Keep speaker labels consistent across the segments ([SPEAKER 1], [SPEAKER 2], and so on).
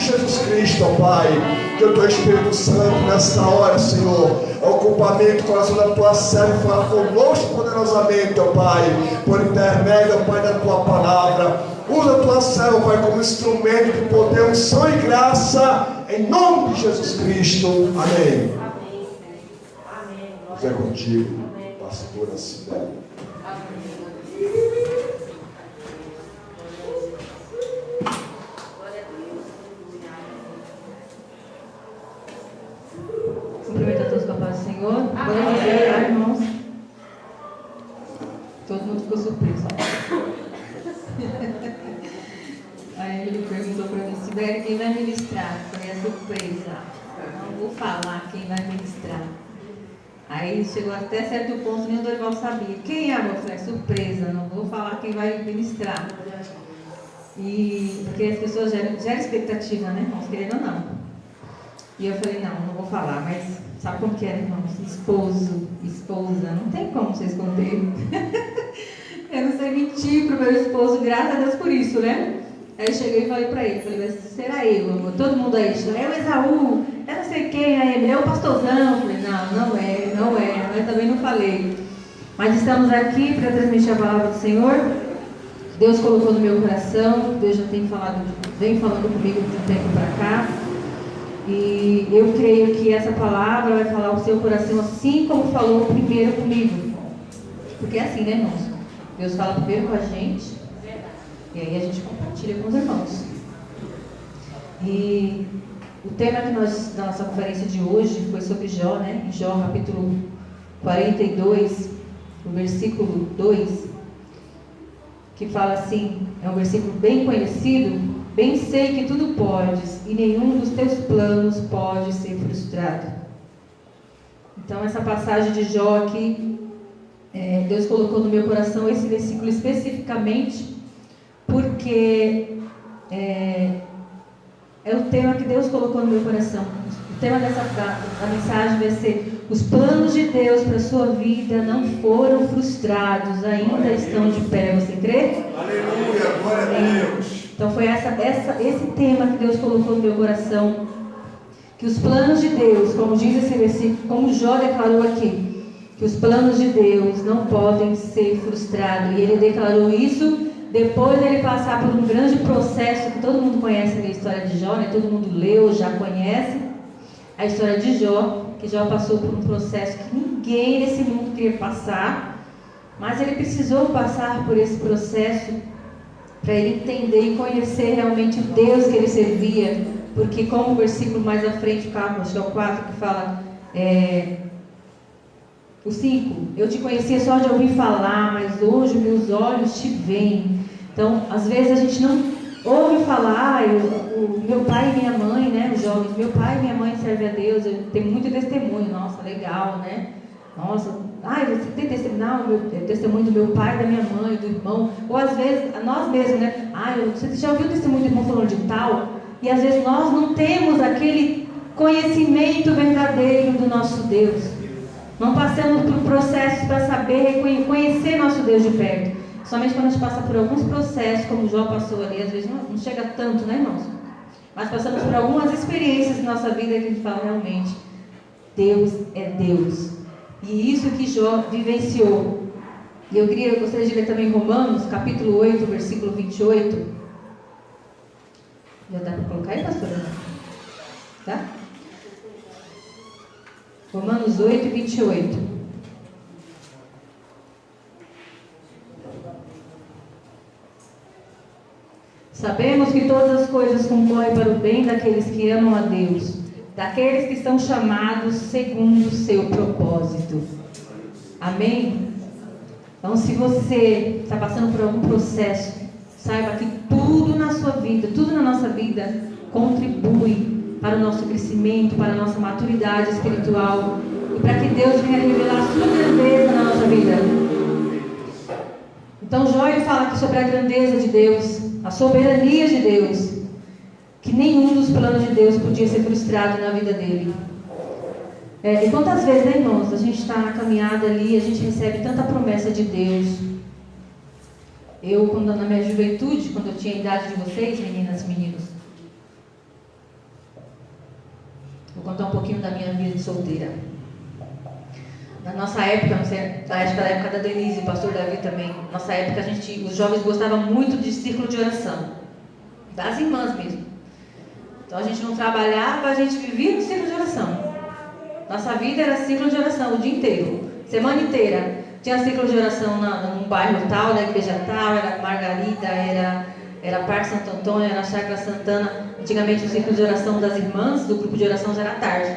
[SPEAKER 1] Jesus Cristo, ó Pai, que o Teu Espírito Santo nesta hora, Senhor, ocupa a mente, o coração da Tua serva e fala conosco poderosamente, ó Pai, por intermédio, ó Pai, da Tua palavra. Usa a Tua serva, Pai, como instrumento de poder, unção e graça, em nome de Jesus Cristo. Amém.
[SPEAKER 2] Amém.
[SPEAKER 1] Deus é contigo, pastora Cibele.
[SPEAKER 3] Cumprimento a todos com a paz do Senhor. Bom dia, irmãos. Todo mundo ficou surpreso. Aí ele perguntou para mim, Sibeli, quem vai ministrar? Foi a surpresa. Não vou falar quem vai ministrar. Aí chegou até certo ponto, nem o Dorival sabia. Quem é, amor? Eu falei, surpresa, não vou falar quem vai ministrar. Porque as pessoas geram expectativa, né, irmãos? Querendo ou não. E eu falei, não vou falar, mas sabe como que é, irmãos? Esposo, esposa, não tem como você esconder. Eu não sei mentir pro meu esposo, graças a Deus por isso, né? Aí eu cheguei e falei pra ele, mas será eu, amor? Todo mundo aí, é o Esaú, eu não sei quem, aí é o pastorzão. Eu falei, não é, mas também não falei. Mas estamos aqui para transmitir a palavra do Senhor. Deus colocou no meu coração, Deus já vem falando comigo de um tempo para cá. E eu creio que essa palavra vai falar o seu coração assim como falou primeiro comigo. Porque é assim, né, irmãos? Deus fala primeiro com a gente e aí a gente compartilha com os irmãos. E o tema da nossa conferência de hoje foi sobre Jó, né? Em Jó, capítulo 42, o versículo 2, que fala assim, é um versículo bem conhecido. Bem sei que tudo podes, e nenhum dos teus planos pode ser frustrado. Então, essa passagem de Jó aqui, Deus colocou no meu coração esse versículo especificamente, porque é o tema que Deus colocou no meu coração. O tema da mensagem vai ser: os planos de Deus para a sua vida não foram frustrados, ainda estão de pé. Você crê?
[SPEAKER 1] Aleluia, glória a Deus.
[SPEAKER 3] Então foi esse tema que Deus colocou no meu coração, que os planos de Deus, como diz esse versículo, como Jó declarou aqui, que os planos de Deus não podem ser frustrados, e ele declarou isso depois dele passar por um grande processo, que todo mundo conhece a história de Jó, né? Todo mundo leu, já conhece a história de Jó, que Jó passou por um processo que ninguém nesse mundo queria passar, mas ele precisou passar por esse processo para ele entender e conhecer realmente o Deus que ele servia, porque como o versículo mais à frente, acho que é o 4, que fala, o 5, eu te conhecia só de ouvir falar, mas hoje meus olhos te veem. Então, às vezes a gente não ouve falar, o meu pai e minha mãe, né, os jovens, meu pai e minha mãe servem a Deus, eu tenho muito testemunho, nossa, legal, né? Nossa, você tem testemunho? Não, testemunho do meu pai, da minha mãe, do irmão. Ou às vezes, nós mesmos, né? Você já ouviu o testemunho do irmão falando de tal? E às vezes nós não temos aquele conhecimento verdadeiro do nosso Deus. Não passamos por processos para saber conhecer nosso Deus de perto. Somente quando a gente passa por alguns processos, como o Jó passou ali, às vezes não chega tanto, né, irmãos? Mas passamos por algumas experiências na nossa vida que a gente fala, realmente, Deus é Deus. E isso que Jó vivenciou. E eu gostaria de ler também Romanos, capítulo 8, versículo 28. Já dá para colocar aí, pastora? Tá? Romanos 8, 28. Sabemos que todas as coisas concorrem para o bem daqueles que amam a Deus, daqueles que estão chamados segundo o seu propósito. Amém? Então, se você está passando por algum processo, saiba que tudo na sua vida, tudo na nossa vida, contribui para o nosso crescimento, para a nossa maturidade espiritual e para que Deus venha revelar a sua grandeza na nossa vida. Então, Jó fala aqui sobre a grandeza de Deus, a soberania de Deus, que nenhum dos planos de Deus podia ser frustrado na vida dele. E quantas vezes, né, irmãos, a gente está na caminhada ali, a gente recebe tanta promessa de Deus. Eu, na minha juventude, quando eu tinha a idade de vocês, meninas e meninos, Vou contar um pouquinho da minha vida de solteira. Na nossa época, não sei, da época da Denise e o pastor Davi também, nossa época os jovens gostavam muito de círculo de oração, das irmãs mesmo. Então a gente não trabalhava, a gente vivia no círculo de oração. Nossa vida era círculo de oração o dia inteiro, semana inteira. Tinha círculo de oração num bairro tal, na igreja tal, era Margarida, era Parque Santo Antônio, era Chácara Santana. Antigamente o círculo de oração das irmãs, do grupo de oração já era tarde.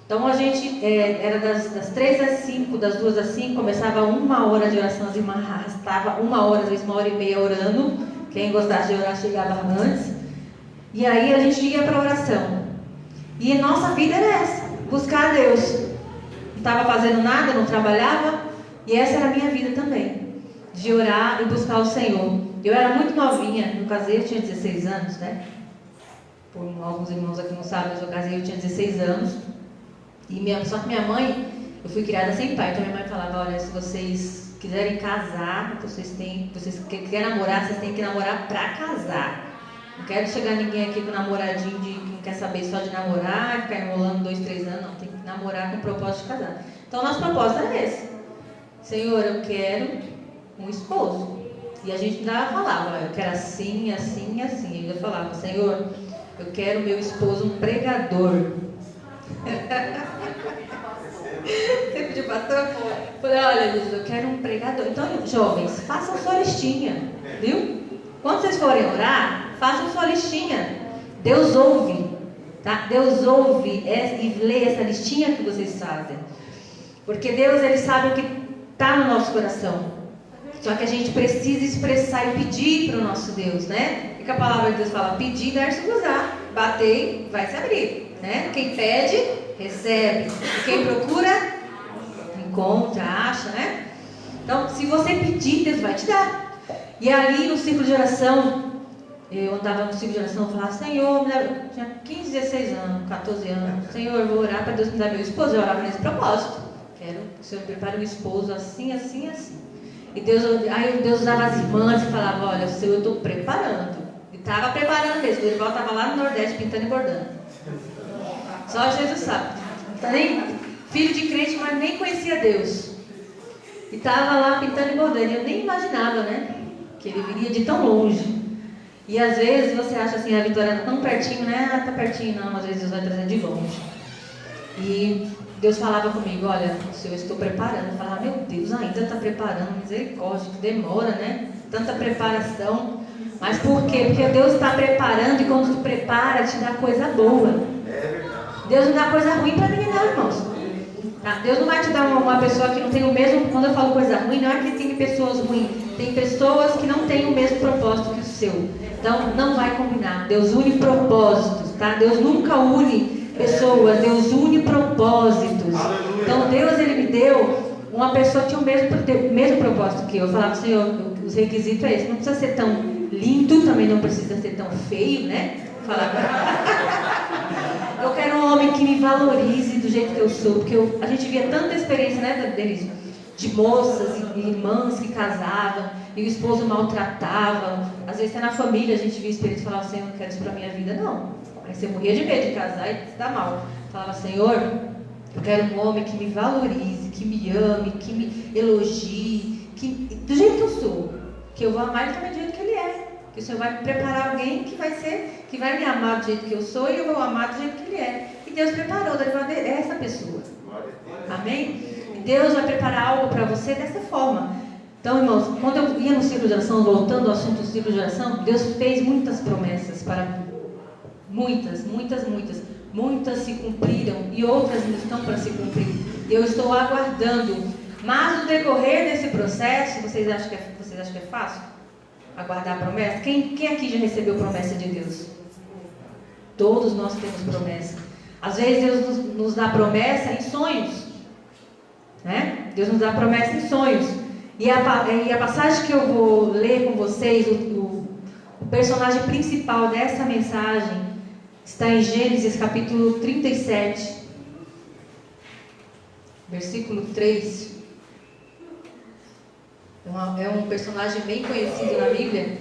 [SPEAKER 3] Então a gente era das 3 às 5, das 2 às 5, começava 1 hora de oração, as irmãs arrastavam 1 hora, às vezes 1h30 orando. Quem gostasse de orar chegava antes. E aí a gente ia para a oração. E nossa vida era essa, buscar a Deus. Não estava fazendo nada, não trabalhava. E essa era a minha vida também, de orar e buscar o Senhor. Eu era muito novinha, eu casei, eu tinha 16 anos, né? Por alguns irmãos aqui não sabem, mas eu casei, eu tinha 16 anos. Só que minha mãe, eu fui criada sem pai, então minha mãe falava, olha, se vocês quiserem casar, vocês querem namorar, vocês têm que namorar pra casar. Não quero chegar ninguém aqui com namoradinho de que não quer saber só de namorar, ficar enrolando 2, 3 anos, não, tem que namorar com o propósito de casar. Então nosso propósito era esse. Senhor, eu quero um esposo. E a gente ainda falava, eu quero assim, assim, assim. E ainda falava, Senhor, eu quero meu esposo um pregador. Você pediu pastor? Eu falei, olha, Jesus, eu quero um pregador. Então, jovens, façam sua listinha, viu? Quando vocês forem orar, façam sua listinha. Deus ouve, tá? Deus ouve e lê essa listinha que vocês fazem. Porque Deus, Ele sabe o que está no nosso coração. Só que a gente precisa expressar e pedir para o nosso Deus, né? E que a palavra de Deus fala, pedir, dar-se-vos-á, bater, vai se abrir, né? Quem pede, recebe. E quem procura, encontra, acha, né? Então, se você pedir, Deus vai te dar. E ali no ciclo de oração, eu andava no ciclo de oração e falava, Senhor, eu tinha 15, 16 anos, 14 anos, Senhor, eu vou orar para Deus me dar meu esposo. Eu orava nesse propósito. Quero que o Senhor prepare um esposo assim, assim, assim. E aí Deus usava as irmãs e falava, olha, o Senhor, eu estou preparando. E estava preparando mesmo. O Dorival estava lá no Nordeste pintando e bordando. Só Jesus sabe. Filho de crente, mas nem conhecia Deus. E estava lá pintando e bordando. Eu nem imaginava, né? Que ele viria de tão longe. E às vezes você acha assim, a Vitória está tão pertinho, né? Ah, está pertinho. Não, às vezes Deus vai trazendo de longe. E Deus falava comigo, olha, Senhor, eu estou preparando. Eu falava, meu Deus, ainda está preparando, misericórdia, que demora, né? Tanta preparação. Mas por quê? Porque Deus está preparando e quando tu prepara, te dá coisa boa. Deus não dá coisa ruim para ninguém não, irmãos. Tá? Deus não vai te dar uma pessoa que não tem o mesmo... Quando eu falo coisa ruim, não é que tem pessoas ruins. Tem pessoas que não têm o mesmo propósito que o seu. Então, não vai combinar. Deus une propósitos, tá? Deus nunca une pessoas, Deus une propósitos. Aleluia. Então Deus, Ele me deu uma pessoa que tinha o mesmo propósito que eu. Eu falava, Senhor, os requisitos é esse, não precisa ser tão lindo, também não precisa ser tão feio, né? Eu quero um homem que me valorize do jeito que eu sou, porque a gente via tanta experiência, né, Denise, de moças e irmãs que casavam e o esposo maltratava. Às vezes até na família a gente via experiência e falava, Senhor, eu não quero isso pra minha vida, não. Aí você morria de medo de casar e se dá mal. Falava, Senhor, eu quero um homem que me valorize, que me ame, que me elogie, do jeito que eu sou. Que eu vou amar ele também do jeito que ele é. Que o Senhor vai me preparar alguém que vai me amar do jeito que eu sou e eu vou amar do jeito que ele é. E Deus preparou, é essa pessoa. Amém? E Deus vai preparar algo para você dessa forma. Então, irmãos, quando eu ia no ciclo de oração, voltando ao assunto do ciclo de oração, Deus fez muitas promessas para mim. Muitas se cumpriram e outras estão para se cumprir. Eu estou aguardando. Mas no decorrer desse processo, vocês acham que é fácil? Aguardar a promessa? Quem aqui já recebeu promessa de Deus? Todos nós temos promessa. Às vezes Deus nos dá promessa em sonhos, né? Deus nos dá promessa em sonhos. E a passagem que eu vou ler com vocês, o personagem principal dessa mensagem, está em Gênesis capítulo 37, versículo 3. É um personagem bem conhecido na Bíblia.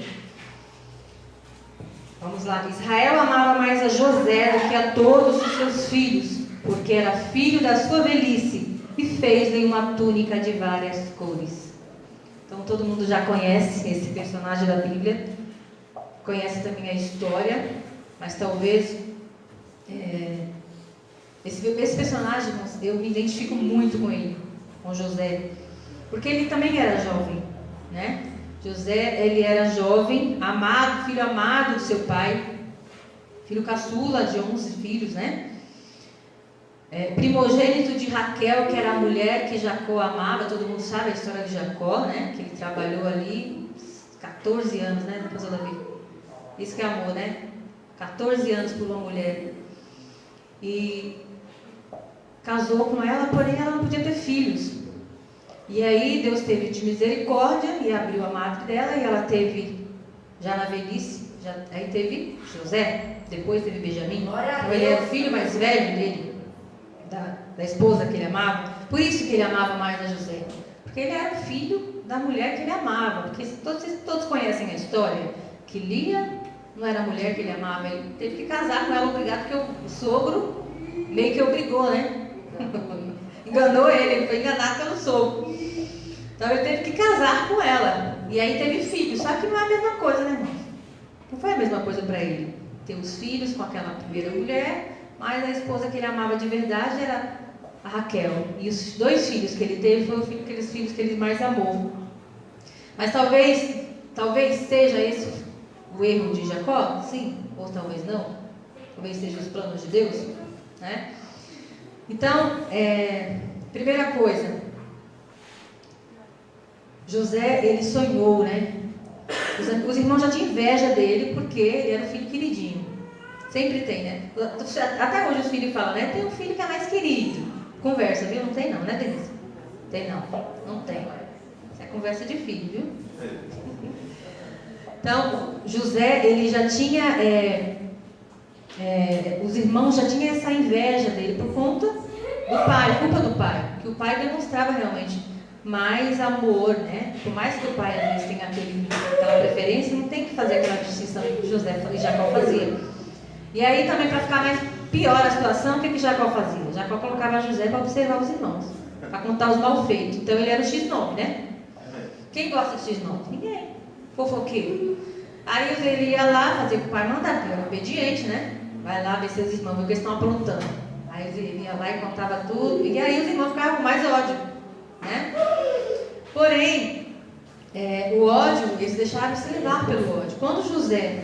[SPEAKER 3] Vamos lá. Israel amava mais a José do que a todos os seus filhos, porque era filho da sua velhice, e fez-lhe uma túnica de várias cores. Então todo mundo já conhece esse personagem da Bíblia, conhece também a história, mas talvez esse personagem, eu me identifico muito com ele, com José, porque ele também era jovem, né? José, ele era jovem, amado, filho amado de seu pai, filho caçula de 11 filhos, né? Primogênito de Raquel, que era a mulher que Jacó amava. Todo mundo sabe a história de Jacó, né? Que ele trabalhou ali 14 anos, né? Depois da vida. Isso que é amor, né? 14 anos por uma mulher. E casou com ela, porém ela não podia ter filhos. E aí Deus teve de misericórdia e abriu a madre dela, e ela teve, já na velhice, aí teve José, depois teve Benjamim. Então ele era o filho mais velho dele, da esposa que ele amava. Por isso que ele amava mais a José, porque ele era filho da mulher que ele amava. Porque todos conhecem a história, que Lia não era a mulher que ele amava, ele teve que casar com ela, obrigado, porque o sogro meio que obrigou, né? Enganou ele foi enganado pelo sogro. Então ele teve que casar com ela. E aí teve filhos. Só que não é a mesma coisa, né, irmão? Não foi a mesma coisa para ele. Ter os filhos com aquela primeira mulher, mas a esposa que ele amava de verdade era a Raquel. E os 2 filhos que ele teve foram aqueles filhos que ele mais amou. Mas talvez seja esse o erro de Jacó? Sim. Ou talvez não. Talvez seja os planos de Deus, né? Então, primeira coisa, José, ele sonhou, né? Os irmãos já tinham inveja dele, porque ele era o filho queridinho. Sempre tem, né? Até hoje os filhos falam, né? Tem um filho que é mais querido. Conversa, viu? Não tem não, né, Denise? Tem não, não tem. Isso é conversa de filho, viu? Então, José, ele já tinha... os irmãos já tinham essa inveja dele por conta do pai, culpa do pai, que o pai demonstrava realmente mais amor, né? Por mais que o pai às vezes tenha aquela preferência, não tem que fazer aquela distinção que José e Jacó fazia. E aí também, para ficar mais pior a situação, o que Jacó fazia? Jacó colocava José para observar os irmãos, para contar os malfeitos. Então ele era o X9, né? Quem gosta de X9? Ninguém. Fofoqueiro. Aí ele ia lá fazer o que o pai mandava, porque ele era obediente, né? Vai lá ver seus irmãos, ver o que eles estão aprontando. Aí ele ia lá e contava tudo. E aí os irmãos ficavam com mais ódio, né? Porém, o ódio, eles deixaram se levar pelo ódio. Quando José,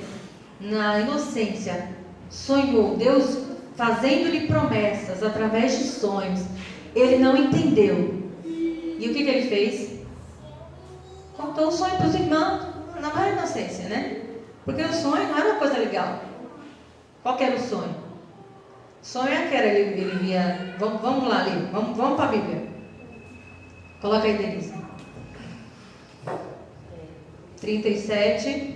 [SPEAKER 3] na inocência, sonhou, Deus fazendo-lhe promessas através de sonhos, ele não entendeu. E o que ele fez? Contou o sonho para os irmãos, na maior inocência, né? Porque o sonho não era uma coisa legal. Qual que era o sonho? O sonho é que era, ele via... Vamos lá, ali, vamos para a Bíblia. Coloca aí, Denise. 37. Deixa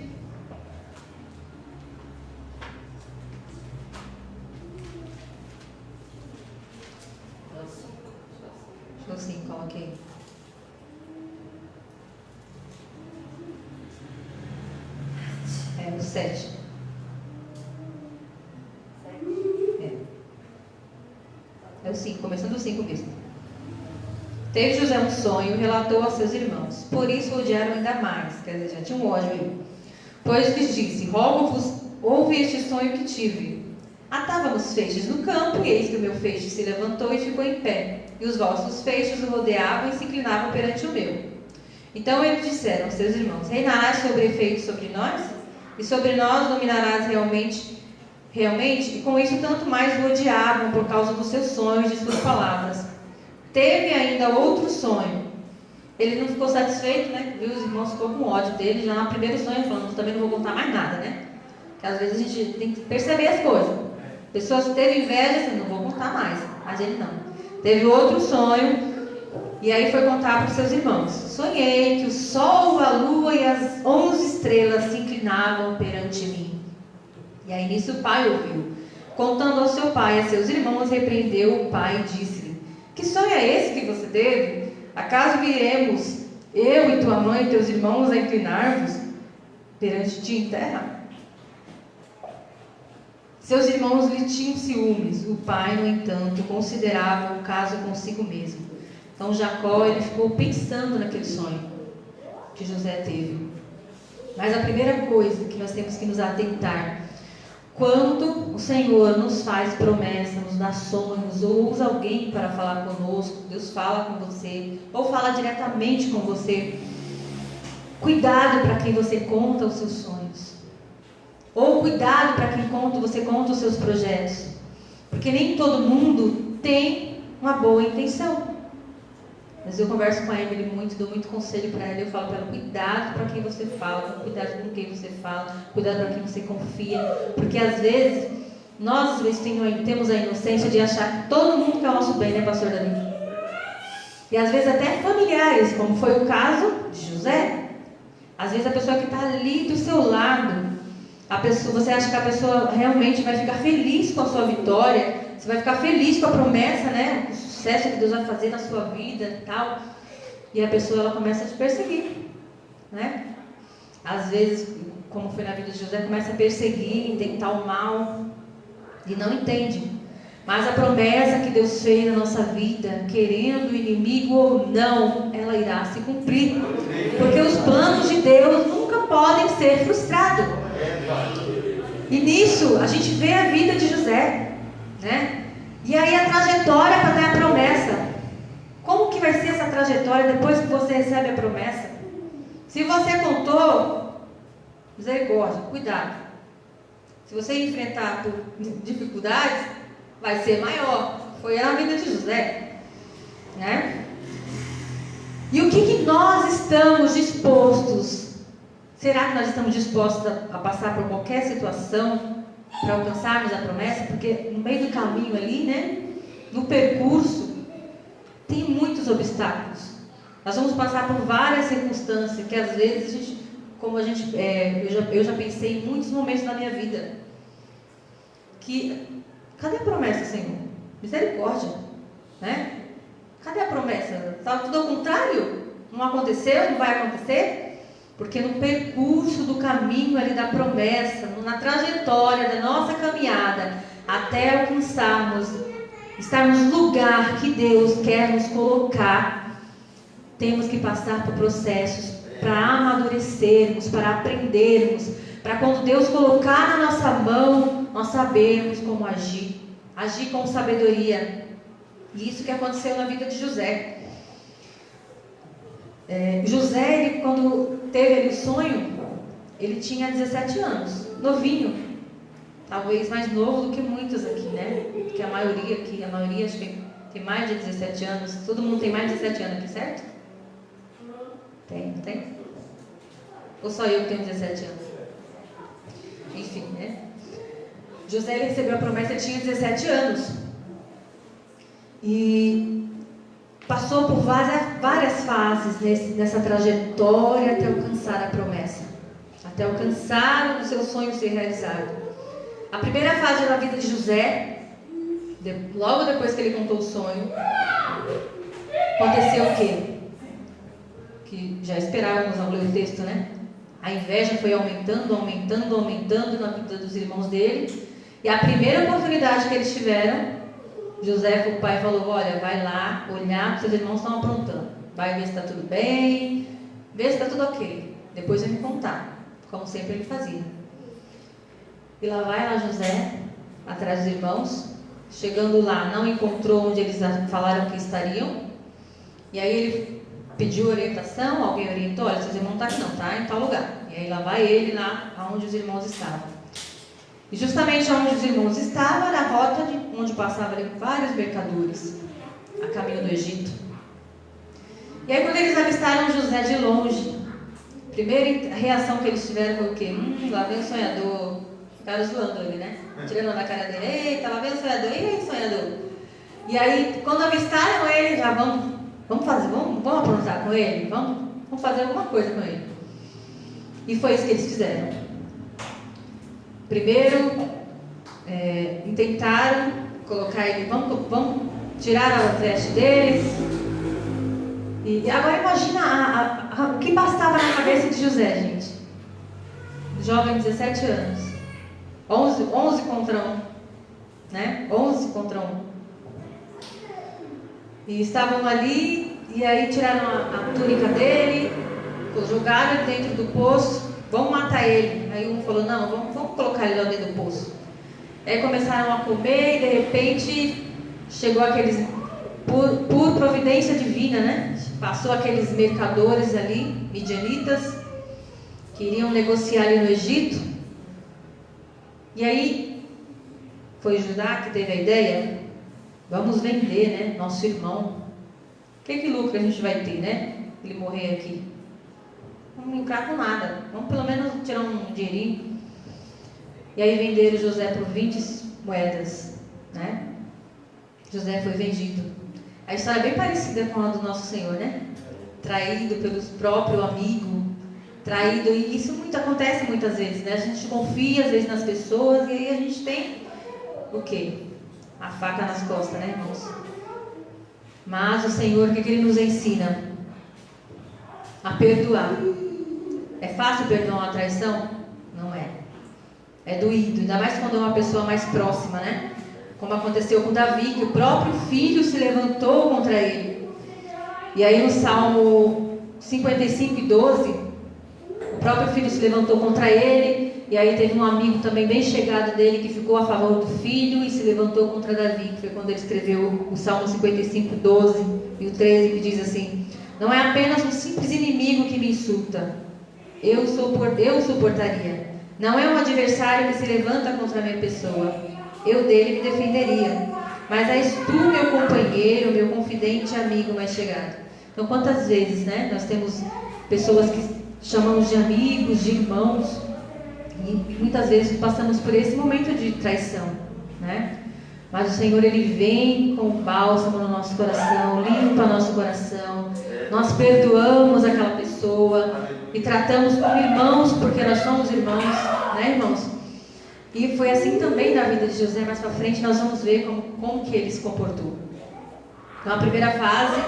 [SPEAKER 3] eu sim, coloquei. O 7. É o 5, começando o 5 mesmo. Teve José um sonho e relatou aos seus irmãos. Por isso o odiaram ainda mais. Quer dizer, já tinha um ódio aí. Pois lhes disse: rogo-vos, ouve este sonho que tive. Atávamos feixes no campo, e eis que o meu feixe se levantou e ficou em pé. E os vossos feixes o rodeavam e se inclinavam perante o meu. Então eles disseram aos seus irmãos: reinarás sobre efeito sobre nós? E sobre nós dominarás realmente, e com isso tanto mais o odiavam por causa dos seus sonhos e de suas palavras. Teve ainda outro sonho. Ele não ficou satisfeito, né? Viu? Os irmãos ficou com ódio dele já no primeiro sonho, falando: também não vou contar mais nada, né? Porque às vezes a gente tem que perceber as coisas. Pessoas teve inveja, assim, não vou contar mais. Mas ele não. Teve outro sonho, e aí foi contar para os seus irmãos: sonhei que o sol, a lua e as 11 estrelas se inclinavam perante mim. E aí nisso o pai ouviu. Contando ao seu pai e a seus irmãos, repreendeu o pai e disse-lhe: que sonho é esse que você teve? Acaso viremos, eu e tua mãe e teus irmãos, a inclinar-vos perante ti em terra? Seus irmãos lhe tinham ciúmes. O pai, no entanto, considerava o caso consigo mesmo. Então Jacó, ele ficou pensando naquele sonho que José teve. Mas a primeira coisa que nós temos que nos atentar, quando o Senhor nos faz promessa, nos dá sonhos, ou usa alguém para falar conosco, Deus fala com você, ou fala diretamente com você, cuidado para quem você conta os seus sonhos. Ou cuidado para quem você conta os seus projetos. Porque nem todo mundo tem uma boa intenção. Mas eu converso com a Emily muito, dou muito conselho para ela. Eu falo para ela, cuidado para quem você fala, cuidado com quem você fala, cuidado para quem você confia. Porque às vezes, nós temos a inocência de achar que todo mundo quer o nosso bem, né, pastor Davi? E às vezes até familiares, como foi o caso de José. Às vezes a pessoa que está ali do seu lado, você acha que a pessoa realmente vai ficar feliz com a sua vitória, você vai ficar feliz com a promessa, né? O sucesso que Deus vai fazer na sua vida e tal. E a pessoa, ela começa a te perseguir, né? Às vezes, como foi na vida de José, começa a perseguir, intentar o mal e não entende. Mas a promessa que Deus fez na nossa vida, querendo o inimigo ou não, ela irá se cumprir. Porque os planos de Deus nunca podem ser frustrados. E nisso, a gente vê a vida de José, né? E aí a trajetória para ter a promessa. Como que vai ser essa trajetória depois que você recebe a promessa? Se você contou, misericórdia, cuidado. Se você enfrentar por dificuldades, vai ser maior. Foi a vida de José, né? E o que nós estamos dispostos? Será que nós estamos dispostos a passar por qualquer situação para alcançarmos a promessa? Porque no meio do caminho ali, né, no percurso, tem muitos obstáculos. Nós vamos passar por várias circunstâncias que às vezes eu já pensei em muitos momentos na minha vida que, cadê a promessa, Senhor? Misericórdia, né? Cadê a promessa? Está tudo ao contrário? Não aconteceu? Não vai acontecer? Porque no percurso do caminho ali da promessa, na trajetória da nossa caminhada, até alcançarmos, estarmos no lugar que Deus quer nos colocar, temos que passar por processos para amadurecermos, para aprendermos, para quando Deus colocar na nossa mão, nós sabermos como agir, agir com sabedoria. E isso que aconteceu na vida de José. José, ele, quando teve ali o sonho, ele tinha 17 anos, novinho, talvez mais novo do que muitos aqui, né? Que a maioria acho que tem mais de 17 anos. Todo mundo tem mais de 17 anos aqui, certo? Tem? Ou só eu que tenho 17 anos? Enfim, né? José, ele recebeu a promessa, ele tinha 17 anos. E passou por várias fases nessa trajetória até alcançar a promessa, até alcançar o seu sonho ser realizado. A primeira fase da vida de José, logo depois que ele contou o sonho, aconteceu o quê? Que já esperávamos ao ler o texto, né? A inveja foi aumentando na vida dos irmãos dele. E a primeira oportunidade que eles tiveram, José, o pai, falou: olha, vai lá olhar o que seus irmãos estão aprontando. Vai ver se está tudo bem, ver se está tudo ok. Depois vai me contar, como sempre ele fazia. E lá vai José, atrás dos irmãos. Chegando lá, não encontrou onde eles falaram que estariam. E aí ele pediu orientação, alguém orientou: olha, seus irmãos não estão aqui não, tá em tal lugar. E aí lá vai ele, lá onde os irmãos estavam. E justamente onde os irmãos estavam, na rota onde passavam vários mercadores, a caminho do Egito. E aí quando eles avistaram José de longe, a primeira reação que eles tiveram foi o quê? Lá vem o sonhador. Ficaram zoando ele, né? Tirando na cara dele: eita, lá vem o sonhador, e aí, sonhador? E aí, quando avistaram ele, já vamos aprontar com ele? Vamos fazer alguma coisa com ele. E foi isso que eles fizeram. Primeiro, tentaram colocar ele, vamos tirar a veste deles. E agora imagina o que passava na cabeça de José, gente. Jovem, 17 anos. 11 contra 1, né? 11 contra 1. E estavam ali, e aí tiraram a túnica dele, jogaram ele dentro do poço, vamos matar ele. Aí um falou, não, vamos colocar ele lá dentro do poço. Aí começaram a comer e de repente chegou aqueles, por providência divina, né? Passou aqueles mercadores ali, midianitas, que iriam negociar ali no Egito. E aí foi Judá que teve a ideia, vamos vender, né? Nosso irmão. Que lucro a gente vai ter, né? Ele morrer aqui. Não vamos lucrar com nada. Vamos pelo menos tirar um dinheirinho. E aí venderam José por 20 moedas, né? José foi vendido. A história é bem parecida com a do nosso Senhor, né? Traído pelo próprio amigo, traído, e isso acontece muitas vezes, né? A gente confia às vezes nas pessoas e aí a gente tem o quê? A faca nas costas, né, irmãos? Mas o Senhor, o que Ele nos ensina? A perdoar. É fácil perdoar uma traição? Não é. É doído, ainda mais quando é uma pessoa mais próxima, né? Como aconteceu com Davi, que o próprio filho se levantou contra ele. E aí no Salmo 55:12, o próprio filho se levantou contra ele. E aí teve um amigo também bem chegado dele que ficou a favor do filho e se levantou contra Davi, que foi quando ele escreveu o Salmo 55:12 e o 13, que diz assim: não é apenas um simples inimigo que me insulta, eu suportaria. Não é um adversário que se levanta contra a minha pessoa, eu dele me defenderia. Mas és tu, meu companheiro, meu confidente e amigo mais chegado. Então quantas vezes, né, nós temos pessoas que chamamos de amigos, de irmãos, e muitas vezes passamos por esse momento de traição, né? Mas o Senhor, Ele vem com bálsamo no nosso coração, limpa nosso coração. Nós perdoamos aquela pessoa e tratamos como irmãos, porque nós somos irmãos, né, irmãos? E foi assim também na vida de José. Mais para frente nós vamos ver como que ele se comportou. Então a primeira fase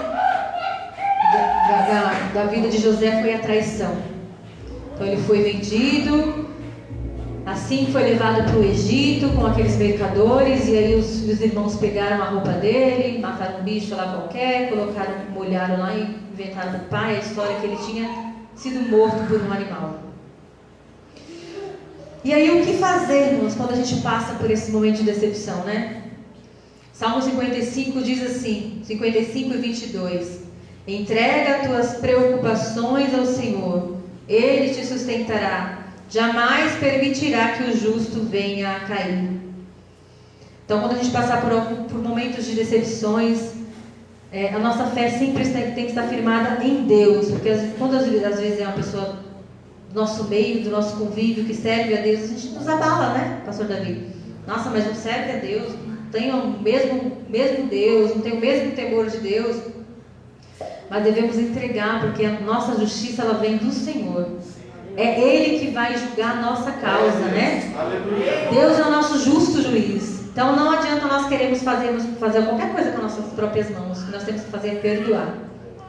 [SPEAKER 3] da vida de José foi a traição. Então ele foi vendido, assim foi levado para o Egito com aqueles mercadores, e aí os irmãos pegaram a roupa dele, mataram um bicho lá qualquer, molharam lá e inventaram do pai a história que ele tinha sido morto por um animal. E aí o que fazer, irmãos, quando a gente passa por esse momento de decepção, né? Salmo 55 diz assim, 55:22: entrega tuas preocupações ao Senhor, Ele te sustentará, jamais permitirá que o justo venha a cair. Então, quando a gente passar por momentos de decepções, a nossa fé sempre tem que estar firmada em Deus, porque quando às vezes é uma pessoa do nosso meio, do nosso convívio, que serve a Deus, a gente nos abala, né, pastor Davi? Nossa, mas não serve a Deus, não tem o mesmo Deus, não tem o mesmo temor de Deus. Mas devemos entregar, porque a nossa justiça, ela vem do Senhor. É Ele que vai julgar a nossa causa, né? Deus é o nosso justo juiz. Então não adianta nós queremos fazer qualquer coisa com nossas próprias mãos. O que nós temos que fazer é perdoar,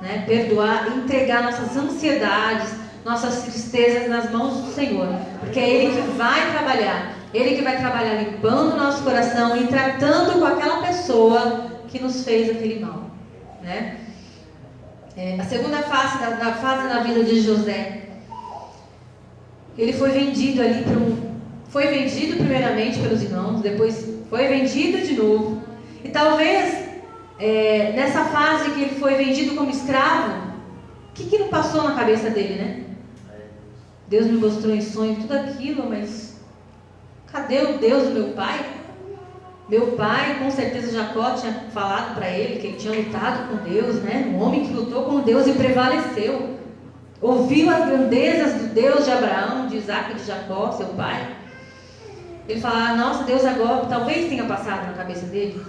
[SPEAKER 3] né? Perdoar e entregar nossas ansiedades, nossas tristezas nas mãos do Senhor, porque é Ele que vai trabalhar. Ele que vai trabalhar limpando o nosso coração e tratando com aquela pessoa que nos fez aquele mal, né? A segunda fase da vida de José, ele foi vendido ali foi vendido primeiramente pelos irmãos, depois foi vendido de novo. E talvez nessa fase que ele foi vendido como escravo, o que não passou na cabeça dele, né? Deus me mostrou em sonho tudo aquilo, mas cadê o Deus do meu pai? Meu pai, com certeza Jacó tinha falado para ele que ele tinha lutado com Deus, né? Um homem que lutou com Deus e prevaleceu. Ouviu as grandezas do Deus de Abraão, de Isaac e de Jacó, seu pai. Ele fala, nossa, Deus agora, talvez tenha passado na cabeça dele,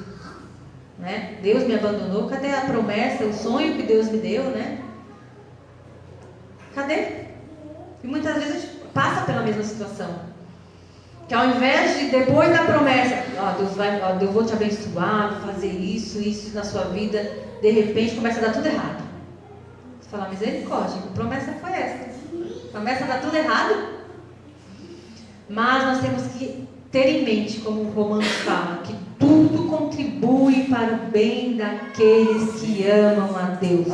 [SPEAKER 3] né? Deus me abandonou, cadê a promessa, o sonho que Deus me deu, né? Cadê? E muitas vezes a gente passa pela mesma situação. Que ao invés de, depois da promessa, eu vou te abençoar, vou fazer isso na sua vida, de repente começa a dar tudo errado. Você fala, misericórdia, que promessa foi essa? Começa a dar tudo errado? Mas nós temos que ter em mente, como o Romanos fala, que tudo contribui para o bem daqueles que amam a Deus.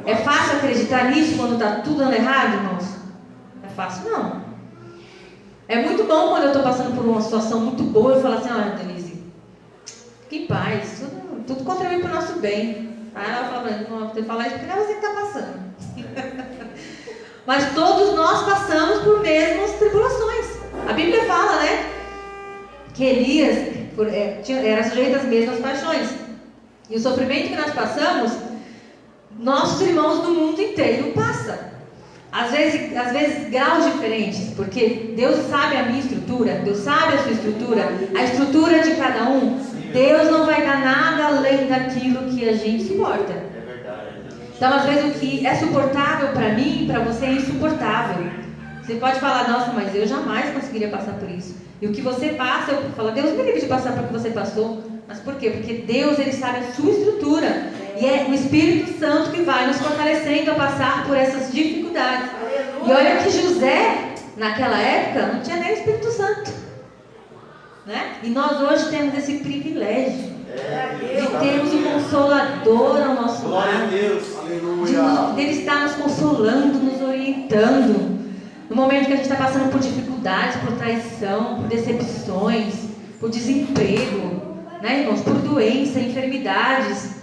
[SPEAKER 3] É fácil acreditar nisso quando está tudo dando errado, irmãos? Não é fácil, não. É muito bom quando eu estou passando por uma situação muito boa e falar assim: olha, Denise, que paz, tudo contribui para o nosso bem. Aí ela fala: não, você fala isso porque não é você que está passando. Mas todos nós passamos por mesmas tribulações. A Bíblia fala, né, que Elias era sujeito às mesmas paixões. E o sofrimento que nós passamos, nossos irmãos do mundo inteiro passam. Às vezes graus diferentes, porque Deus sabe a minha estrutura, Deus sabe a sua estrutura, a estrutura de cada um. Deus não vai dar nada além daquilo que a gente suporta. Então, às vezes, o que é suportável para mim, para você é insuportável. Você pode falar: nossa, mas eu jamais conseguiria passar por isso. E o que você passa, eu falo: Deus me livre de passar por o que você passou. Mas por quê? Porque Deus, Ele sabe a sua estrutura. E é o Espírito Santo que vai nos fortalecendo a passar por essas dificuldades. E olha que José, naquela época, não tinha nem o Espírito Santo, né? E nós hoje temos esse privilégio de termos o Consolador ao nosso lado.
[SPEAKER 4] Glória a Deus.
[SPEAKER 3] Dele estar nos consolando, nos orientando. No momento que a gente está passando por dificuldades, por traição, por decepções, por desemprego, né, irmãos? Por doença, enfermidades.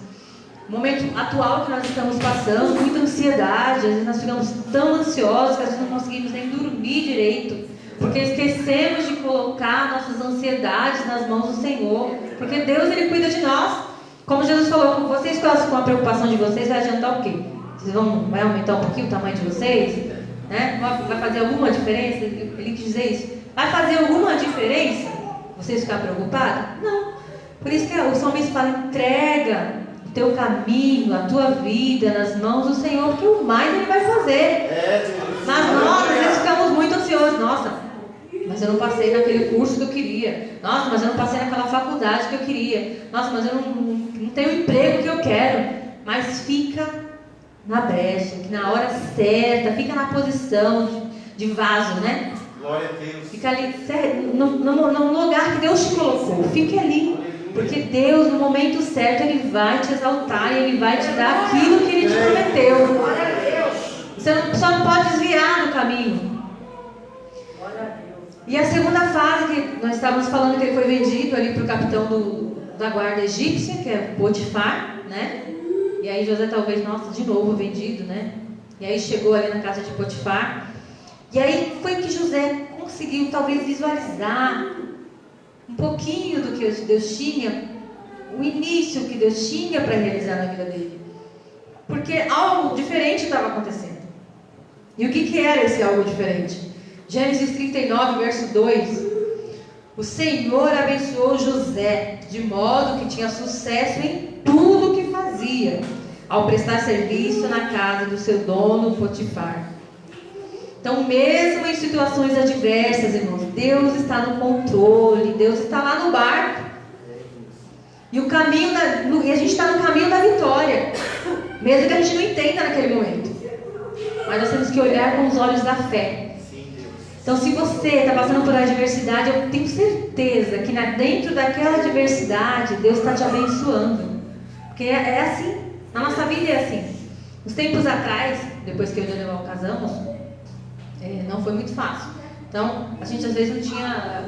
[SPEAKER 3] No momento atual que nós estamos passando, muita ansiedade, às vezes nós ficamos tão ansiosos que às vezes não conseguimos nem dormir direito, porque esquecemos de colocar nossas ansiedades nas mãos do Senhor, porque Deus, Ele cuida de nós. Como Jesus falou: com vocês, com a preocupação de vocês, vai adiantar o quê? Vai aumentar um pouquinho o tamanho de vocês? Né? Vai fazer alguma diferença? Ele quis dizer isso. Vai fazer alguma diferença vocês ficarem preocupados? Não. Por isso que o salmista fala: entrega o teu caminho, a tua vida nas mãos do Senhor, porque o mais Ele vai fazer. Mas nós, às vezes, ficamos muito ansiosos. Nossa, mas eu não passei naquele curso que eu queria. Nossa, mas eu não passei naquela faculdade que eu queria. Nossa, mas eu não tenho o emprego que eu quero. Mas fica na brecha, que na hora certa, fica na posição de vaso, né?
[SPEAKER 4] Glória a Deus.
[SPEAKER 3] Fica ali, no lugar que Deus te colocou. Fique ali. Porque Deus, no momento certo, Ele vai te exaltar e Ele vai te dar aquilo que Ele te prometeu.
[SPEAKER 2] Glória a Deus.
[SPEAKER 3] Você só não pode desviar do caminho.
[SPEAKER 2] Glória a Deus.
[SPEAKER 3] E a segunda fase, que nós estávamos falando que ele foi vendido ali para o capitão da guarda egípcia, que é Potifar, né? E aí José talvez, nossa, de novo vendido, né? E aí chegou ali na casa de Potifar. E aí foi que José conseguiu talvez visualizar um pouquinho do que Deus tinha, o início que Deus tinha para realizar na vida dele. Porque algo diferente estava acontecendo. E o que era esse algo diferente? Gênesis 39, verso 2. O Senhor abençoou José, de modo que tinha sucesso em tudo o que fazia, ao prestar serviço na casa do seu dono Potifar. Então, mesmo em situações adversas, irmãos, Deus está no controle, Deus está lá no barco. E a gente está no caminho da vitória, mesmo que a gente não entenda naquele momento. Mas nós temos que olhar com os olhos da fé. Então, se você está passando por adversidade, eu tenho certeza que dentro daquela adversidade, Deus está te abençoando. Porque é assim, na nossa vida é assim. Uns tempos atrás, depois que eu e o Daniel casamos, não foi muito fácil. Então, a gente às vezes não tinha,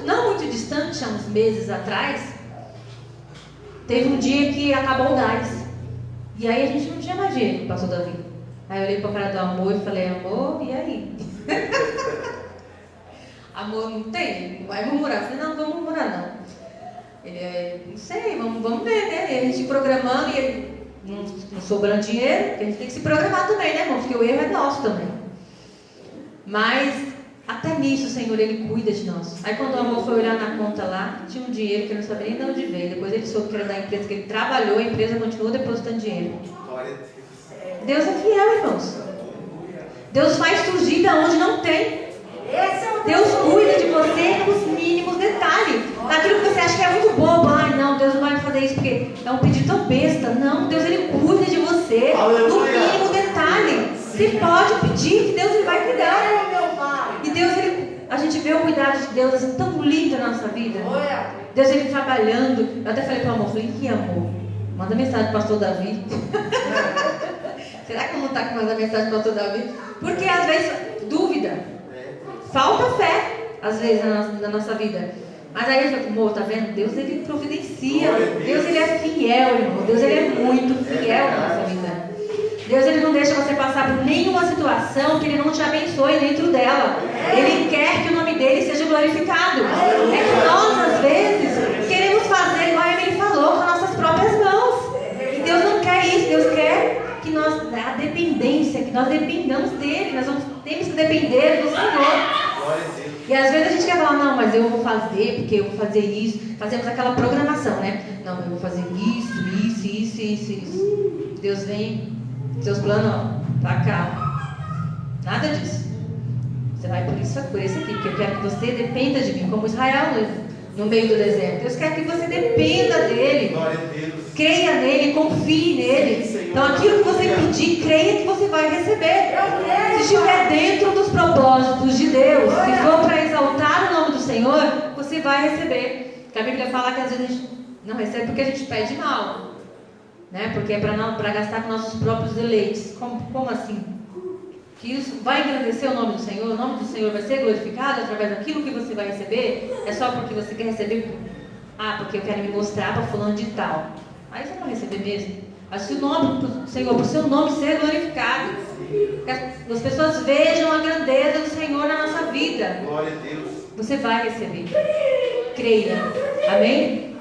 [SPEAKER 3] não muito distante, há uns meses atrás, teve um dia que acabou o gás. E aí a gente não tinha mais dinheiro, pastor Davi. Aí eu olhei para a cara do Amor e falei: amor, e aí? Amor, não tem? Não vai murmurar. Eu falei: não vamos murmurar não. Ele, não sei, vamos ver, né? E a gente programando e ele, não sobrando dinheiro, porque a gente tem que se programar também, né, irmão? Porque o erro é nosso também. Mas até nisso o Senhor, Ele cuida de nós. Aí quando o Amor foi olhar na conta lá, tinha um dinheiro que ele não sabia nem de onde veio. Depois ele soube que era da empresa que ele trabalhou, a empresa continuou depositando dinheiro.
[SPEAKER 4] Glória a Deus.
[SPEAKER 3] Deus é fiel, irmãos. Deus faz surgir da onde não tem. Deus cuida de você nos mínimos detalhes. Naquilo que você acha que é muito bobo. Ai, não, Deus não vai fazer isso porque é um pedido tão besta. Não, Deus, Ele cuida de você no mínimo detalhe. Você pode pedir que Deus, Ele vai cuidar. E Deus, Ele a gente vê o cuidado de Deus assim, tão lindo na nossa vida. Deus, ele trabalhando. Eu até falei para o amor, falei, que amor? Manda mensagem para o pastor Davi. Será que eu não está com mandar mensagem para o pastor Davi? Porque às vezes, dúvida. Falta fé, às vezes, na nossa vida. Mas aí eu falo, amor, tá vendo? Deus, ele providencia. Deus, ele é fiel, irmão. Deus, ele é muito fiel na nossa vida. Deus, ele não deixa você passar por nenhuma situação que ele não te abençoe dentro dela. Ele quer que o nome dele seja glorificado. É que nós, às vezes, queremos fazer igual ele falou, com as nossas próprias mãos. E Deus não quer isso. Deus quer que nós, a dependência, que nós dependamos dele. Nós temos que depender do Senhor. E às vezes a gente quer falar, não, mas eu vou fazer, porque eu vou fazer isso. Fazemos aquela programação, né? Não, eu vou fazer isso. Deus vem, seus planos, ó, pra cá. Nada disso. Você vai por isso aqui, porque eu quero que você dependa de mim, como Israel no meio do deserto. Deus quer que você dependa dele. Creia nele, confie nele. Então aquilo que você pedir, creia que você vai receber. Se estiver dentro dos propósitos de Deus, se for para exaltar o nome do Senhor, você vai receber. Porque a Bíblia fala que às vezes a gente não recebe porque a gente pede mal, né? Porque é para gastar com nossos próprios deleites. Como assim? Que isso vai engrandecer o nome do Senhor? O nome do Senhor vai ser glorificado através daquilo que você vai receber? É só porque você quer receber? Ah, porque eu quero me mostrar para fulano de tal. Aí você vai receber mesmo. Mas se o nome do Senhor, para o seu nome ser glorificado, que as pessoas vejam a grandeza do Senhor na nossa vida,
[SPEAKER 4] glória a Deus,
[SPEAKER 3] você vai receber. Creia. Amém?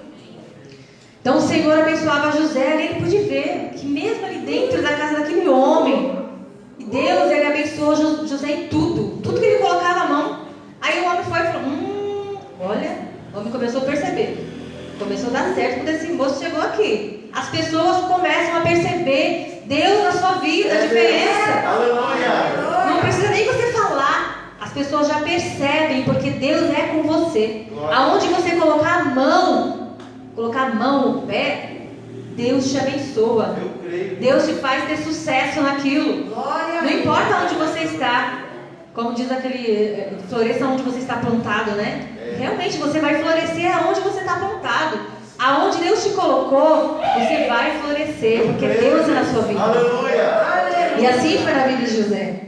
[SPEAKER 3] Então o Senhor abençoava José, e ele pôde ver que mesmo ali dentro da casa daquele homem, e Deus, ele abençoou José em tudo que ele colocava a mão. Aí o homem foi e falou, olha, o homem começou a perceber, começou a dar certo quando esse moço chegou aqui. As pessoas começam a perceber Deus na sua vida, a diferença.
[SPEAKER 4] Aleluia.
[SPEAKER 3] Não precisa nem você falar, as pessoas já percebem, porque Deus é com você. Aonde você colocar a mão, o pé, Deus te abençoa. Deus te faz ter sucesso naquilo. Não importa onde você está. Como diz aquele, floresça onde você está plantado, né? Realmente você vai florescer aonde você está plantado. Aonde Deus te colocou, você vai florescer, porque Deus é na sua vida.
[SPEAKER 4] Aleluia.
[SPEAKER 3] E assim foi na vida de José.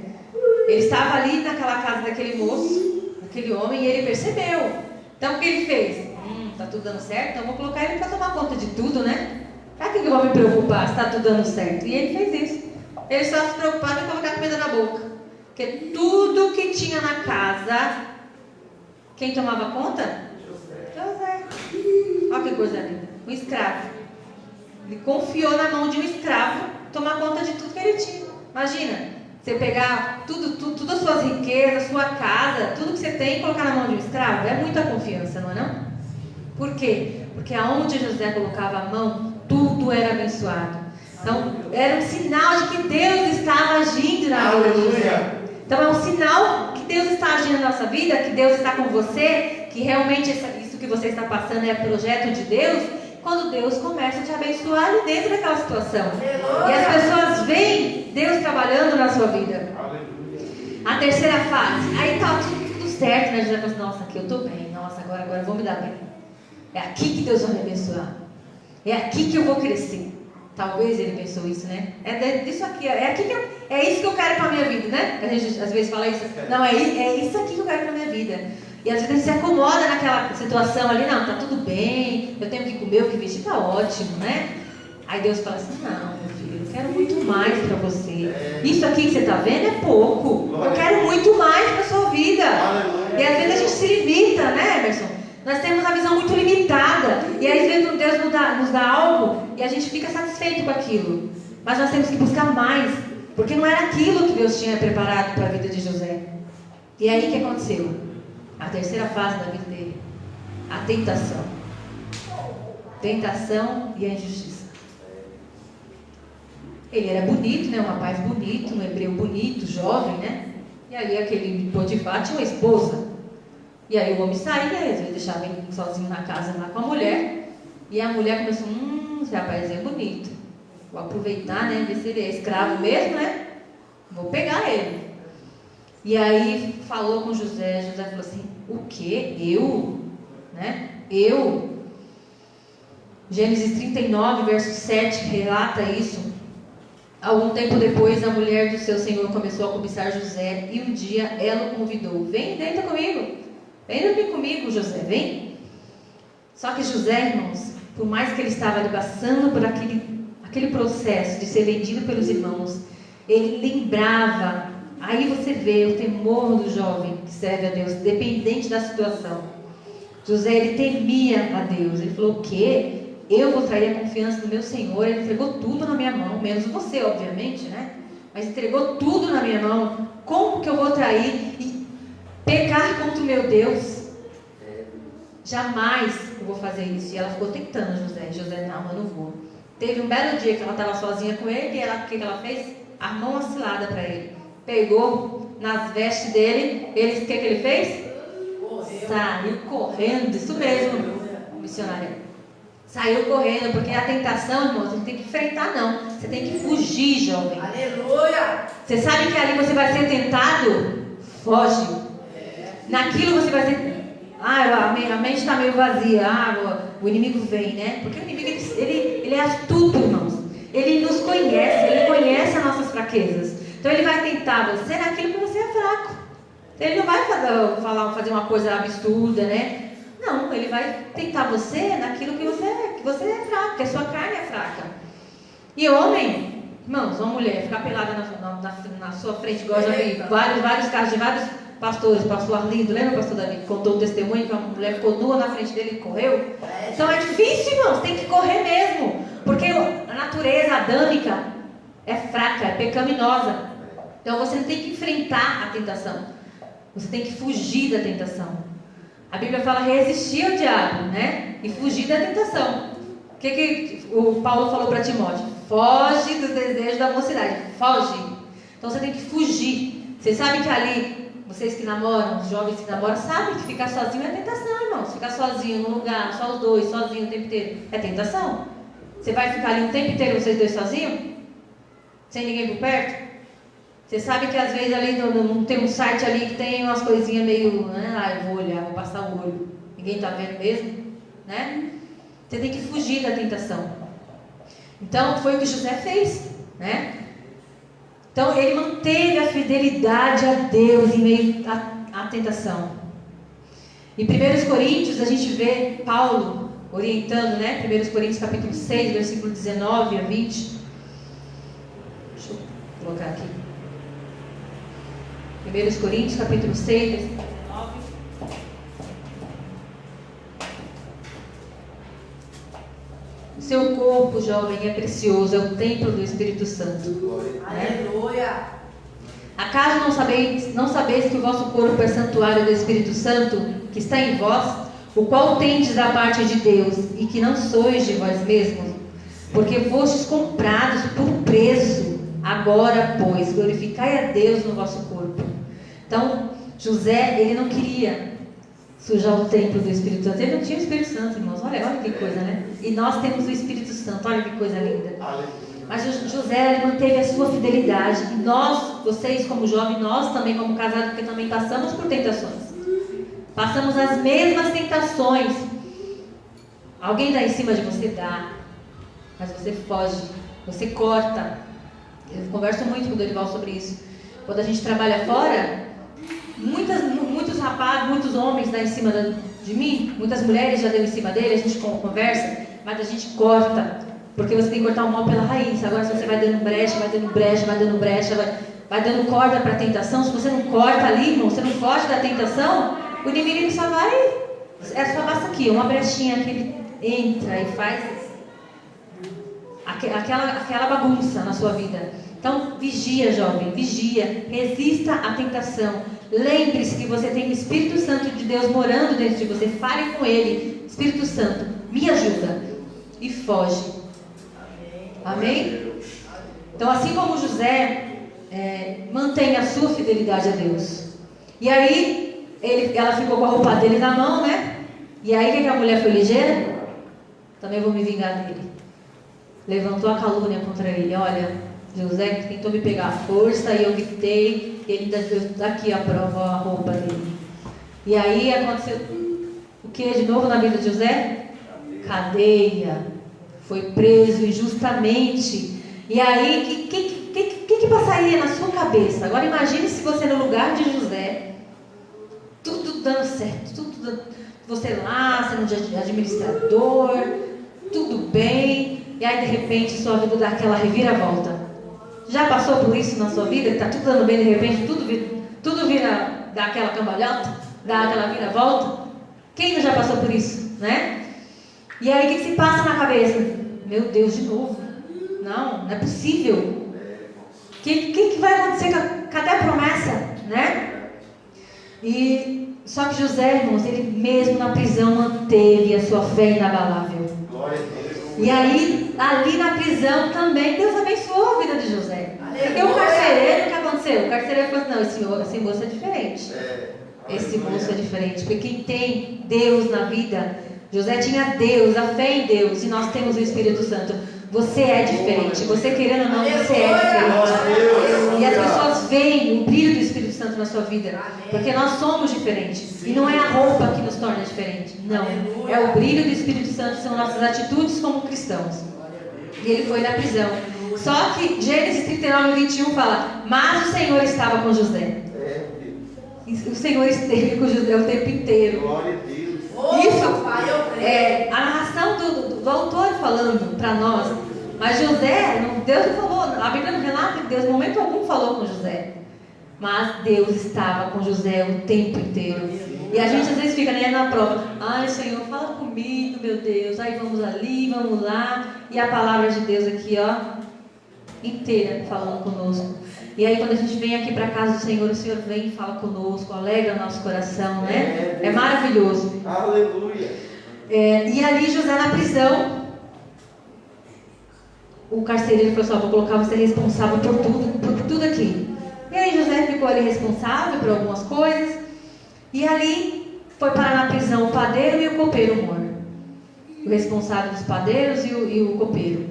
[SPEAKER 3] Ele estava ali naquela casa daquele moço, daquele homem, e ele percebeu. Então o que ele fez? Tá tudo dando certo? Então eu vou colocar ele para tomar conta de tudo, né? Para que eu vou me preocupar se está tudo dando certo? E ele fez isso. Ele estava se preocupado em colocar comida na boca. Porque tudo que tinha na casa, quem tomava conta? José. Olha que coisa linda. Um escravo. Ele confiou na mão de um escravo tomar conta de tudo que ele tinha. Imagina, você pegar tudo as suas riquezas, sua casa, tudo que você tem e colocar na mão de um escravo. É muita confiança, não é não? Por quê? Porque aonde José colocava a mão, tudo era abençoado. Então, era um sinal de que Deus estava agindo na vida de José. Então, é um sinal que Deus está agindo na nossa vida, que Deus está com você, que realmente isso que você está passando é projeto de Deus, quando Deus começa a te abençoar ali dentro daquela situação. E as pessoas veem Deus trabalhando na sua vida. A terceira fase, aí está tudo certo, né? José fala assim, nossa, aqui eu estou bem, nossa, agora eu vou me dar bem. É aqui que Deus vai me abençoar. É aqui que eu vou crescer. Talvez ele pensou isso, né? É isso aqui, é isso que eu quero para a minha vida, né? A gente às vezes fala isso. Não, é isso aqui que eu quero para a minha vida. E às vezes a gente se acomoda naquela situação ali, não, tá tudo bem, eu tenho que comer, o que vestir, tá ótimo, né? Aí Deus fala assim, não, meu filho, eu quero muito mais para você. Isso aqui que você está vendo é pouco. Eu quero muito mais para a sua vida. E às vezes a gente se limita, né, Emerson? Nós temos uma visão muito limitada. E às vezes Deus nos dá algo e a gente fica satisfeito com aquilo. Mas nós temos que buscar mais. Porque não era aquilo que Deus tinha preparado para a vida de José. E aí o que aconteceu? A terceira fase da vida dele. A tentação. Tentação e a injustiça. Ele era bonito, né? Um rapaz bonito, um hebreu bonito, jovem, né? E aí aquele Potifar tinha uma esposa. E aí o homem saía, às vezes deixava ele sozinho na casa lá com a mulher. E a mulher começou, esse rapaz é bonito. Vou aproveitar, né? Ver se ele é escravo mesmo, né? Vou pegar ele. E aí falou com José. José falou assim: o quê? Eu? Né? Eu? Gênesis 39, verso 7 relata isso. Algum tempo depois, a mulher do seu senhor começou a cobiçar José, e um dia ela o convidou: vem, deita comigo. Vem dormir comigo, José, vem. Só que José, irmãos, por mais que ele estava ali passando por aquele processo de ser vendido pelos irmãos, ele lembrava. Aí você vê o temor do jovem que serve a Deus, dependente da situação. José, ele temia a Deus. Ele falou: o quê? Eu vou trair a confiança do meu Senhor. Ele entregou tudo na minha mão, menos você, obviamente, né? Mas entregou tudo na minha mão. Como que eu vou trair e pecar contra o meu Deus? Jamais eu vou fazer isso. E ela ficou tentando José. José: não, eu não vou. Teve um belo dia que ela estava sozinha com ele, e o que ela fez? Armou uma cilada para ele. Pegou nas vestes dele. O que ele fez? Saiu correndo. Isso mesmo, missionária. Saiu correndo, porque a tentação, irmão, você não tem que enfrentar, não. Você tem que fugir, jovem.
[SPEAKER 4] Aleluia!
[SPEAKER 3] Você sabe que ali você vai ser tentado? Foge. Naquilo você vai ser... a mente está meio vazia. O inimigo vem, né? Porque o inimigo, ele é astuto, irmãos. Ele nos conhece, ele conhece as nossas fraquezas. Então ele vai tentar você naquilo que você é fraco. Ele não vai fazer uma coisa absurda, né? Não, ele vai tentar você naquilo que você é fraco, que a sua carne é fraca. E homem, irmãos, uma mulher ficar pelada na sua frente, igual eu já vi vários casos de vários pastores. Pastor Arlindo, lembra o pastor Davi? Contou um testemunho que uma mulher ficou nua na frente dele e correu. Então é difícil, irmãos, tem que correr mesmo. Porque a natureza adâmica é fraca, é pecaminosa. Então você não tem que enfrentar a tentação. Você tem que fugir da tentação. A Bíblia fala resistir ao diabo, né? E fugir da tentação. O que o Paulo falou para Timóteo? Foge dos desejos da mocidade. Foge. Então você tem que fugir. Vocês sabem que ali, vocês que namoram, os jovens que namoram, sabem que ficar sozinho é tentação, irmãos. Ficar sozinho num lugar, só os dois, sozinho o tempo inteiro, é tentação. Você vai ficar ali o tempo inteiro, vocês dois sozinhos? Sem ninguém por perto? Você sabe que às vezes ali não tem um site ali que tem umas coisinhas meio, né? Eu vou olhar, vou passar o olho. Ninguém está vendo mesmo, né? Você tem que fugir da tentação. Então foi o que José fez, né? Então ele manteve a fidelidade a Deus em meio à tentação. Em 1 Coríntios a gente vê Paulo orientando, né? 1 Coríntios capítulo 6, versículo 19 a 20. Deixa eu colocar aqui. 1 Coríntios, capítulo 6, versículo 19. O seu corpo, jovem, é precioso, é o templo do Espírito Santo. Né?
[SPEAKER 4] Aleluia!
[SPEAKER 3] Acaso não sabeis que o vosso corpo é santuário do Espírito Santo, que está em vós, o qual tendes da parte de Deus, e que não sois de vós mesmos? Porque fostes comprados por preço. Agora, pois, glorificai a Deus no vosso corpo. Então, José, ele não queria sujar o templo do Espírito Santo. Ele não tinha o Espírito Santo, irmãos. Olha que coisa, né? E nós temos o Espírito Santo. Olha que coisa linda. Mas José, ele manteve a sua fidelidade. E nós, vocês como jovens, nós também como casados, porque também passamos por tentações. Passamos as mesmas tentações. Alguém dá em cima de você? Dá. Mas você foge. Você corta. Eu converso muito com o Dorival sobre isso. Quando a gente trabalha fora, muitos rapazes, muitos homens dão em cima de mim, muitas mulheres já dão em cima dele, a gente conversa, mas a gente corta, porque você tem que cortar o mal pela raiz. Agora se você vai dando brecha, vai dando corda para a tentação, se você não corta ali, irmão, você não foge da tentação, o inimigo só vai, só basta aqui, uma brechinha que ele entra e faz aquela bagunça na sua vida. Então, vigia, jovem, vigia, resista à tentação. Lembre-se que você tem o Espírito Santo de Deus morando dentro de você. Fale com Ele. Espírito Santo, me ajuda. E foge. Amém? Então, assim como José, mantenha a sua fidelidade a Deus. E aí, ela ficou com a roupa dele na mão, né? E aí, que a mulher foi ligeira? Também vou me vingar dele. Levantou a calúnia contra ele. Olha, José que tentou me pegar à força e eu gritei, e ele deu aqui a prova, a roupa dele. E aí aconteceu o que de novo na vida de José? Cadeia. Foi preso injustamente. E aí, que passaria na sua cabeça? Agora imagine se você no lugar de José, tudo dando certo, você lá, sendo administrador, tudo bem, e aí de repente sua vida dá aquela reviravolta. Já passou por isso na sua vida? Está tudo dando bem, de repente tudo vira, dá aquela cambalhota, dá aquela viravolta? Quem não já passou por isso, né? E aí o que se passa na cabeça? Meu Deus, de novo. Não é possível. O que vai acontecer? Cadê a promessa, né? E só que José, irmãos, ele mesmo na prisão manteve a sua fé inabalável. E aí, ali na prisão também, Deus abençoou a vida de José. Porque o carcereiro, o que aconteceu? O carcereiro falou assim, não, esse moço é diferente. Esse moço é diferente. Porque quem tem Deus na vida, José tinha Deus, a fé em Deus, e nós temos o Espírito Santo. Você é diferente, você querendo ou não, você é diferente. E as pessoas veem o brilho do Espírito Santo na sua vida, porque nós somos diferentes. E não é a roupa que nos torna diferente, não. É o brilho do Espírito Santo, são nossas atitudes como cristãos. E ele foi na prisão. Só que Gênesis 39:21 fala: mas o Senhor estava com José. O Senhor esteve com José o tempo inteiro.
[SPEAKER 4] Glória a Deus.
[SPEAKER 3] Isso é a narração do autor falando para nós. Mas José, Deus não falou, a Bíblia não relata que Deus em momento algum falou com José. Mas Deus estava com José o tempo inteiro. E a gente às vezes fica na prova. Ai, Senhor, fala comigo, meu Deus. Aí vamos ali, vamos lá. E a palavra de Deus aqui, ó, inteira falando conosco. E aí quando a gente vem aqui para a casa do Senhor, o Senhor vem e fala conosco, alegra o nosso coração, né? É maravilhoso.
[SPEAKER 4] Aleluia.
[SPEAKER 3] E ali José na prisão, o carcereiro falou assim: vou colocar você responsável por tudo aqui. E aí José ficou ali responsável por algumas coisas. E ali foi parar na prisão o padeiro e o copeiro mor. O responsável dos padeiros e o copeiro,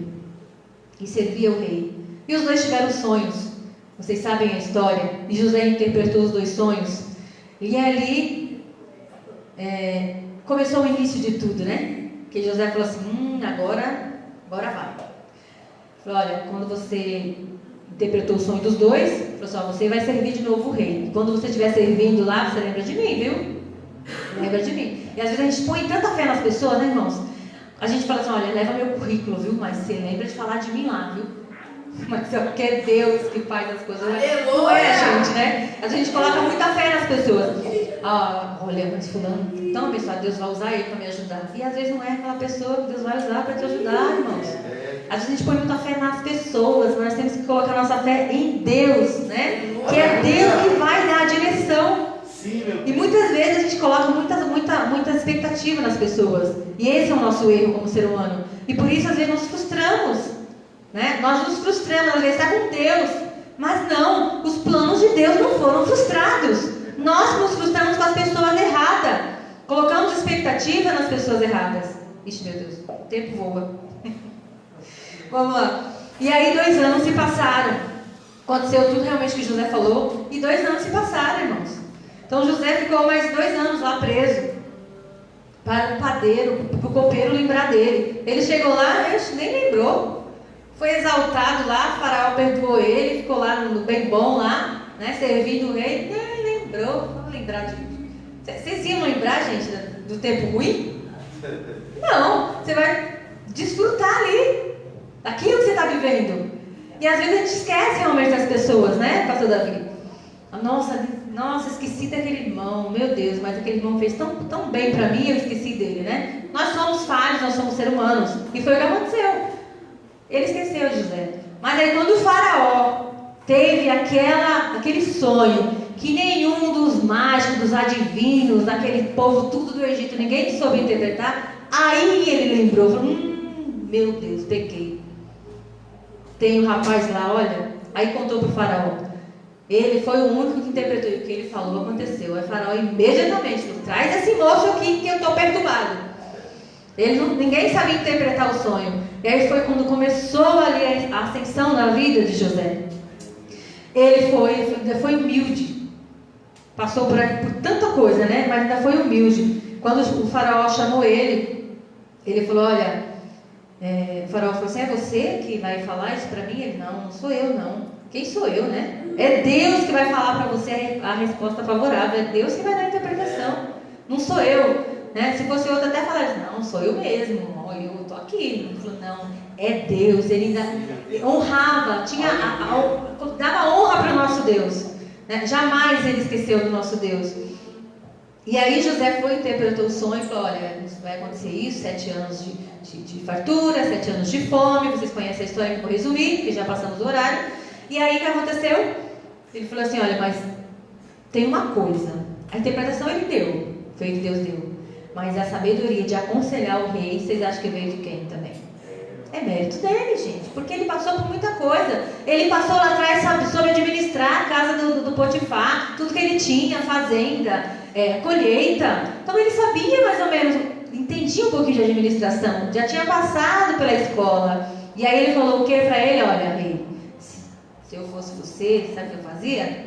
[SPEAKER 3] que servia o rei. E os dois tiveram sonhos. Vocês sabem a história. E José interpretou os dois sonhos. E ali começou o início de tudo, né? Que José falou assim: agora vai. Falou: olha, quando você interpretou o sonho dos dois, falou assim: você vai servir de novo o rei. E quando você estiver servindo lá, você lembra de mim, viu? Lembra de mim. E às vezes a gente põe tanta fé nas pessoas, né, irmãos? A gente fala assim: olha, leva meu currículo, viu? Mas você lembra de falar de mim lá, viu? Mas é porque é Deus que faz as coisas. Não é a gente, né? A gente coloca muita fé nas pessoas. Olha, mas fulano, então abençoado, Deus vai usar ele para me ajudar. E às vezes não é aquela pessoa que Deus vai usar para te ajudar, irmãos. Às vezes a gente põe muita fé nas pessoas, nós temos que colocar nossa fé em Deus, né? Que é Deus que vai dar a direção. E muitas vezes a gente coloca muita expectativa nas pessoas. E esse é o nosso erro como ser humano. E por isso às vezes nos frustramos, né? Nós nos frustramos, às vezes está com Deus. Mas não, os planos de Deus não foram frustrados. Nós nos frustramos com as pessoas erradas. Colocamos expectativa nas pessoas erradas. Ixi, meu Deus, o tempo voa. Vamos lá. E aí 2 anos se passaram. Aconteceu tudo realmente que José falou. E 2 anos se passaram, irmãos. Então José ficou mais 2 anos lá preso. Para o padeiro, para o copeiro lembrar dele. Ele chegou lá, nem lembrou. Foi exaltado lá, o faraó perdoou ele, ficou lá no bem bom lá, né, servindo o rei. Nem lembrou. Vamos lembrar de... Vocês iam lembrar, gente, do tempo ruim? Não. Você vai desfrutar ali daquilo que você está vivendo. E às vezes a gente esquece realmente das pessoas, né, pastor Davi? Nossa, esqueci daquele irmão, meu Deus, mas aquele irmão fez tão bem para mim, eu esqueci dele, né? Nós somos falhos, nós somos seres humanos. E foi o que aconteceu. Ele esqueceu de José. Mas aí quando o faraó teve aquele sonho, que nenhum dos mágicos, dos adivinhos, daquele povo tudo do Egito, ninguém soube interpretar, aí ele lembrou, falou: meu Deus, pequei. Tem um rapaz lá, olha, aí contou para o faraó. Ele foi o único que interpretou, e o que ele falou aconteceu. Aí o faraó imediatamente falou: traz esse moço aqui que eu estou perturbado. Ninguém sabia interpretar o sonho. E aí foi quando começou ali a ascensão na vida de José. Ele foi humilde. Passou por tanta coisa, né? Mas ainda foi humilde. Quando o faraó chamou ele falou, olha, o faraó falou assim, é você que vai falar isso para mim? Ele, não sou eu não. Quem sou eu, né? É Deus que vai falar para você a resposta favorável. É Deus que vai dar a interpretação. Não sou eu. Né? Se fosse outro até falaria, não, sou eu mesmo, eu estou aqui. Ele falou, não, é Deus. Ele ainda honrava, dava honra para o nosso Deus, né? Jamais ele esqueceu do nosso Deus. E aí José interpretou o sonho e falou, olha, vai acontecer isso, 7 anos de fartura, 7 anos de fome. Vocês conhecem a história que eu vou resumir, porque já passamos o horário. E aí o que aconteceu? Ele falou assim, olha, mas tem uma coisa, a interpretação ele deu, foi o que Deus deu. Mas a sabedoria de aconselhar o rei, vocês acham que veio de quem também? É mérito dele, gente, porque ele passou por muita coisa. Ele passou lá atrás, soube administrar a casa do Potifar, tudo que ele tinha, fazenda, colheita. Então ele sabia mais ou menos, entendia um pouquinho de administração, já tinha passado pela escola. E aí ele falou o que para ele? Olha, rei, se eu fosse você, sabe o que eu fazia?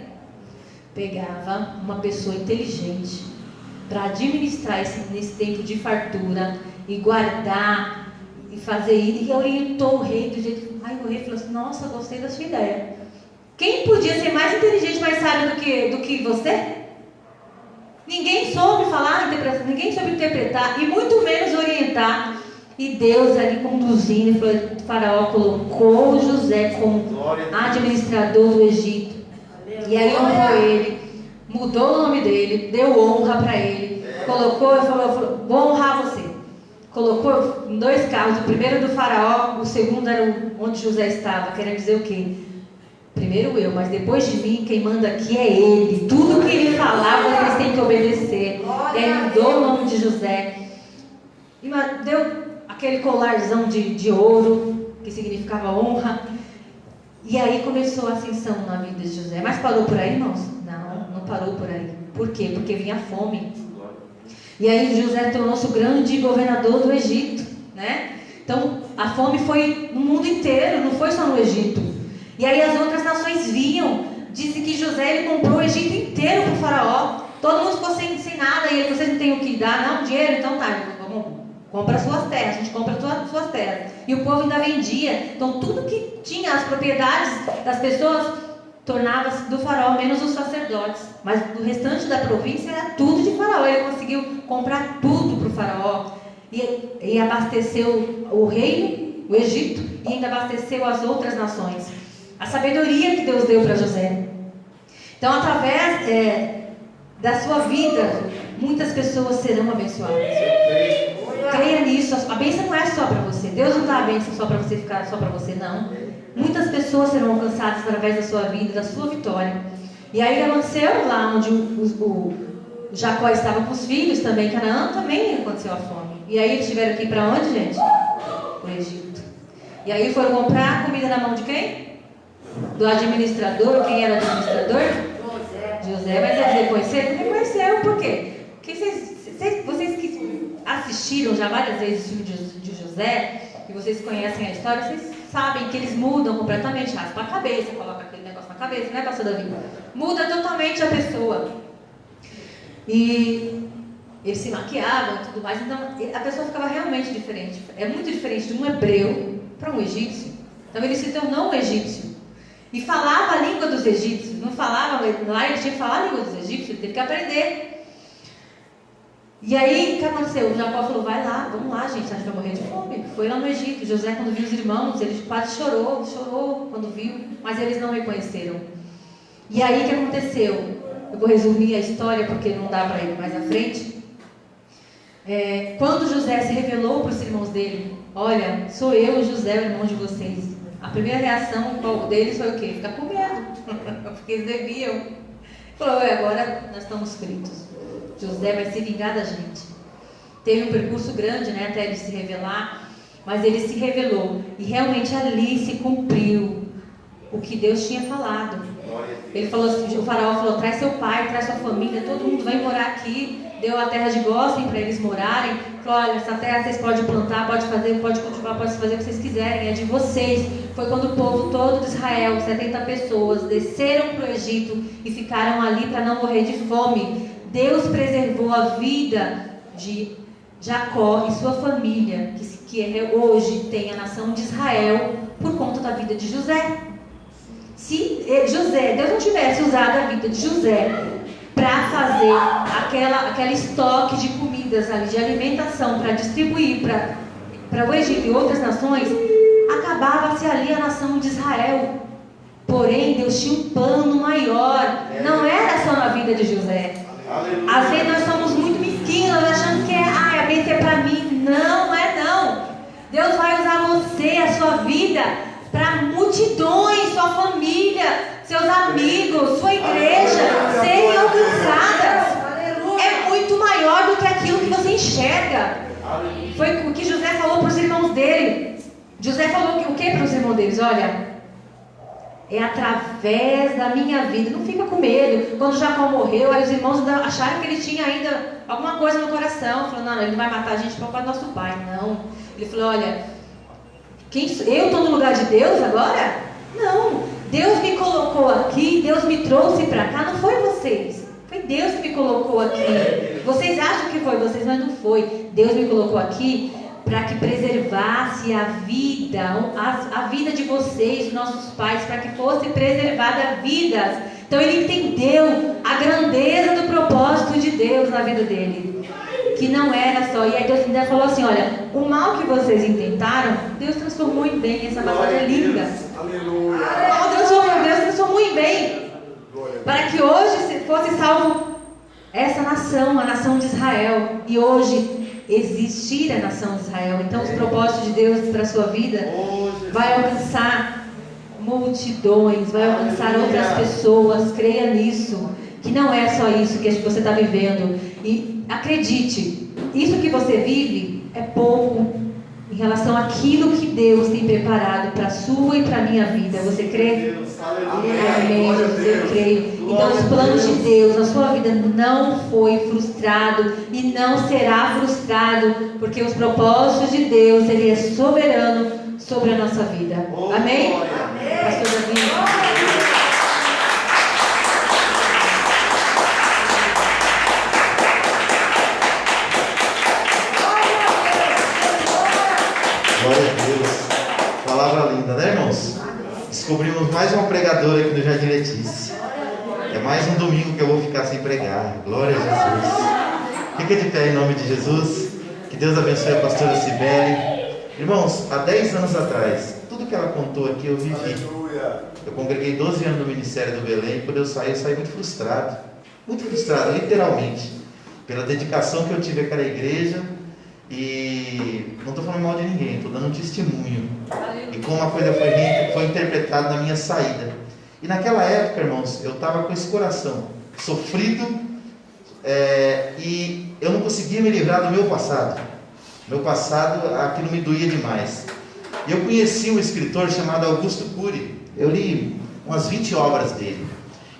[SPEAKER 3] Pegava uma pessoa inteligente para administrar nesse tempo de fartura e guardar e fazer isso. E orientou o rei do jeito que... Aí o rei falou assim, nossa, gostei da sua ideia. Quem podia ser mais inteligente, mais sábio do que você? Ninguém soube falar, ninguém soube interpretar e muito menos orientar. E Deus ali conduzindo, o faraó colocou José como administrador do Egito. E aí honrou ele. Mudou o nome dele, deu honra para ele, colocou e falou, vou honrar você. Colocou em 2 carros, o primeiro do faraó, o segundo era onde José estava, querendo dizer o quê? Primeiro eu, mas depois de mim, quem manda aqui é ele. Tudo que ele falar, vocês têm que obedecer. E aí mudou o nome de José. E deu aquele colarzão de ouro, que significava honra. E aí começou a ascensão na vida de José. Mas parou por aí, irmãos? Não parou por aí. Por quê? Porque vinha fome. E aí José tornou-se o grande governador do Egito, né? Então a fome foi no mundo inteiro, não foi só no Egito. E aí as outras nações vinham. Disse que José ele comprou o Egito inteiro para o faraó. Todo mundo ficou sem nada. E ele, vocês não têm o que dar? Não, dinheiro? Então tá, vamos, compra as suas terras. A gente compra as suas terras. E o povo ainda vendia. Então tudo que tinha, as propriedades das pessoas, tornava-se do faraó, menos os sacerdotes. Mas do restante da província era tudo de faraó. Ele conseguiu comprar tudo para o faraó. E abasteceu o reino, o Egito, e ainda abasteceu as outras nações. A sabedoria que Deus deu para José. Então, através da sua vida, muitas pessoas serão abençoadas. Creia nisso. A bênção não é só para você. Deus não dá a bênção só para você ficar só para você, não. Muitas pessoas serão alcançadas através da sua vida, da sua vitória. E aí o que aconteceu? Lá onde o Jacó estava com os filhos, também em Canaã, também aconteceu a fome. E aí eles tiveram que ir para onde, gente? Para o Egito. E aí foram comprar comida na mão de quem? Do administrador. Quem era o administrador? José. Mas eles reconheceram? Não reconheceram. Por quê? Porque vocês que assistiram já várias vezes o filme de José, e vocês conhecem a história, vocês sabem que eles mudam completamente. Raspa a cabeça, coloca aquele negócio na cabeça, né, pastor Davi? Muda totalmente a pessoa. E eles se maquiavam e tudo mais. Então a pessoa ficava realmente diferente. É muito diferente de um hebreu para um egípcio. Então ele se tornou um egípcio. E falava a língua dos egípcios. Não falava lá, ele tinha que falar a língua dos egípcios, ele teve que aprender. E aí, o que aconteceu? O Jacó falou, vai lá, vamos lá, gente, a gente vai morrer de fome. Foi lá no Egito. José, quando viu os irmãos, ele quase chorou quando viu, mas eles não reconheceram. E aí, o que aconteceu? Eu vou resumir a história, porque não dá para ir mais à frente. Quando José se revelou para os irmãos dele, olha, sou eu, José, o irmão de vocês. A primeira reação deles foi o quê? Ficar com medo, porque eles deviam. Falou, agora nós estamos fritos. José vai se vingar da gente. Teve um percurso grande, né, até ele se revelar, mas ele se revelou. E realmente ali se cumpriu o que Deus tinha falado. Ele falou assim, o faraó falou, traz seu pai, traz sua família, todo mundo vai morar aqui. deu a terra de Gósen para eles morarem, falou, olha, essa terra vocês podem plantar, pode fazer, pode cultivar, pode fazer o que vocês quiserem, é de vocês. Foi quando o povo todo de Israel, 70 pessoas, desceram para o Egito e ficaram ali para não morrer de fome. Deus preservou a vida de Jacó e sua família, que hoje tem a nação de Israel, por conta da vida de José. Se Deus não tivesse usado a vida de José para fazer aquela estoque de comidas ali, de alimentação, para distribuir para o Egito e outras nações, acabava-se ali a nação de Israel. Porém, Deus tinha um plano maior, não era só na vida de José. Às vezes nós somos muito mesquinhos, achando que a bênção é para mim. Não é não. Deus vai usar você, a sua vida, para multidões, sua família, seus amigos, sua igreja serem alcançadas. É muito maior do que aquilo que você enxerga. Foi o que José falou para os irmãos dele. José falou o que para os irmãos deles? Olha, é através da minha vida. Não fica com medo. Quando Jacó morreu, aí os irmãos acharam que ele tinha ainda alguma coisa no coração. Falou, não, ele não vai matar a gente por causa do nosso pai. Não. Ele falou, olha, eu estou no lugar de Deus agora? Não. Deus me colocou aqui, Deus me trouxe para cá. Não foi vocês. Foi Deus que me colocou aqui. Vocês acham que foi vocês, mas não foi. Deus me colocou aqui para que preservasse a vida de vocês, dos nossos pais, para que fosse preservada vidas. Então ele entendeu a grandeza do propósito de Deus na vida dele, que não era só. E aí Deus ainda falou assim, olha, o mal que vocês intentaram, Deus transformou em bem. Essa passagem é linda.
[SPEAKER 1] Aleluia.
[SPEAKER 3] Deus transformou em bem, para que hoje fosse salvo essa nação, a nação de Israel. E hoje existir a nação de Israel. Então os propósitos de Deus para a sua vida vai alcançar multidões, vai alcançar outras pessoas. Creia nisso, que não é só isso que você está vivendo. E acredite, isso que você vive é pouco em relação àquilo que Deus tem preparado para a sua e para a minha vida. Você crê? Amém. Você crê? Então os planos de Deus na sua vida não foi frustrado e não será frustrado, porque os propósitos de Deus, Ele é soberano sobre a nossa vida. Amém? Pastor Davi.
[SPEAKER 5] Glória a Deus. Palavra linda, né, irmãos? Descobrimos mais uma pregadora aqui no Jardim Letícia. É mais um domingo que eu vou ficar sem pregar. Glória a Jesus. Fica de pé em nome de Jesus. Que Deus abençoe a pastora Cibele. Irmãos, há 10 anos atrás, tudo que ela contou aqui eu vivi. Eu congreguei 12 anos no Ministério do Belém. Quando eu saí muito frustrado. Muito frustrado, literalmente. Pela dedicação que eu tive àquela igreja. E não estou falando mal de ninguém, estou dando um testemunho. E como a coisa foi interpretada na minha saída. E naquela época, irmãos, eu estava com esse coração sofrido, e eu não conseguia me livrar do meu passado. Meu passado, aquilo me doía demais. E eu conheci um escritor chamado Augusto Cury. Eu li umas 20 obras dele.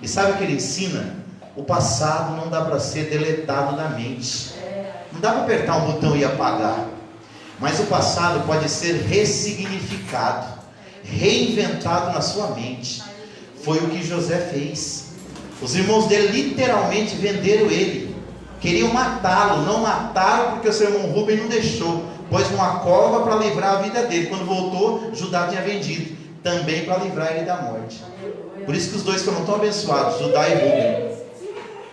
[SPEAKER 5] E sabe o que ele ensina? O passado não dá para ser deletado da mente. Não dá para apertar um botão e apagar. Mas o passado pode ser ressignificado, reinventado na sua mente. Foi o que José fez. Os irmãos dele literalmente venderam ele. Queriam matá-lo. Não mataram porque o seu irmão Rubem não deixou. Pôs numa cova para livrar a vida dele. Quando voltou, Judá tinha vendido. Também para livrar ele da morte. Por isso que os dois foram tão abençoados, Judá e Rubem.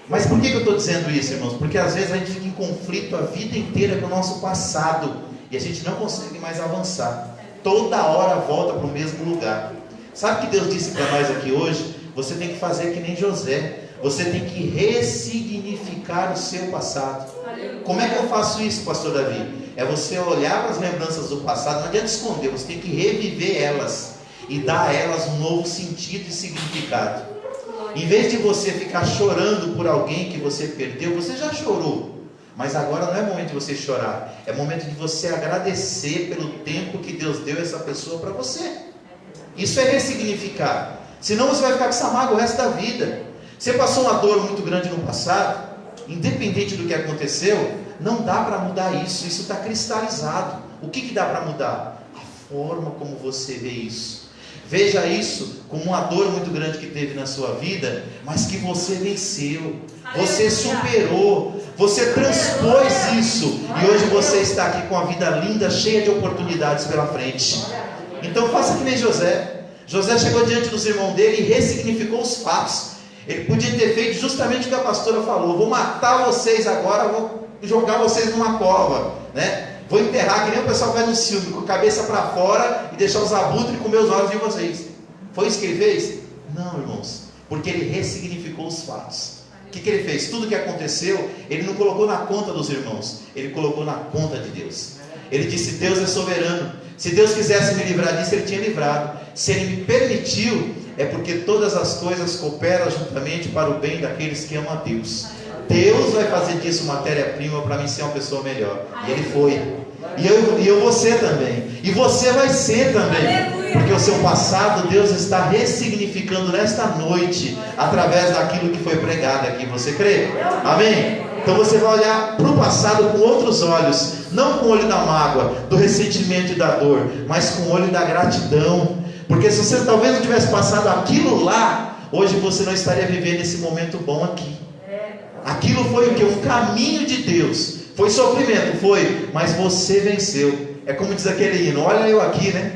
[SPEAKER 5] Mas por que eu estou dizendo isso, irmãos? Porque às vezes a gente fica em conflito a vida inteira com o nosso passado. E a gente não consegue mais avançar. Toda hora volta para o mesmo lugar. Sabe o que Deus disse para nós aqui hoje? Você tem que fazer que nem José. Você tem que ressignificar o seu passado. Como é que eu faço isso, pastor Davi? É você olhar para as lembranças do passado. Não adianta esconder, você tem que reviver elas. E dar a elas um novo sentido e significado. Em vez de você ficar chorando por alguém que você perdeu, você já chorou. Mas agora não é momento de você chorar. É momento de você agradecer pelo tempo que Deus deu a essa pessoa para você. Isso é ressignificar. Senão você vai ficar com essa mágoa o resto da vida. Você passou uma dor muito grande no passado. independente do que aconteceu, não dá para mudar isso. Isso está cristalizado. O que dá para mudar? A forma como você vê isso. Veja isso como uma dor muito grande que teve na sua vida, mas que você venceu, você superou, você transpôs isso, e hoje você está aqui com a vida linda, cheia de oportunidades pela frente. Então faça que nem José. José chegou diante dos irmãos dele e ressignificou os fatos. Ele podia ter feito justamente o que a pastora falou: vou matar vocês agora, vou jogar vocês numa cova, né? Vou enterrar, que nem o pessoal faz no filme, com a cabeça para fora e deixar os abutres comer os olhos de vocês. Foi isso que ele fez? Não, irmãos, porque ele ressignificou os fatos. O que ele fez? Tudo que aconteceu, ele não colocou na conta dos irmãos, ele colocou na conta de Deus. Ele disse: Deus é soberano. Se Deus quisesse me livrar disso, Ele tinha livrado. Se Ele me permitiu, é porque todas as coisas cooperam juntamente para o bem daqueles que amam a Deus. Deus vai fazer disso matéria-prima para mim ser uma pessoa melhor. E Ele foi. E eu vou ser também. E você vai ser também. Porque o seu passado, Deus está ressignificando nesta noite, através daquilo que foi pregado aqui. Você crê? Amém? Então você vai olhar para o passado com outros olhos. Não com o olho da mágoa, do ressentimento e da dor, mas com o olho da gratidão. Porque se você talvez não tivesse passado aquilo lá, hoje você não estaria vivendo esse momento bom aqui. Aquilo foi o que? Um caminho de Deus. Foi sofrimento, foi, mas você venceu. É como diz aquele hino: olha eu aqui, né?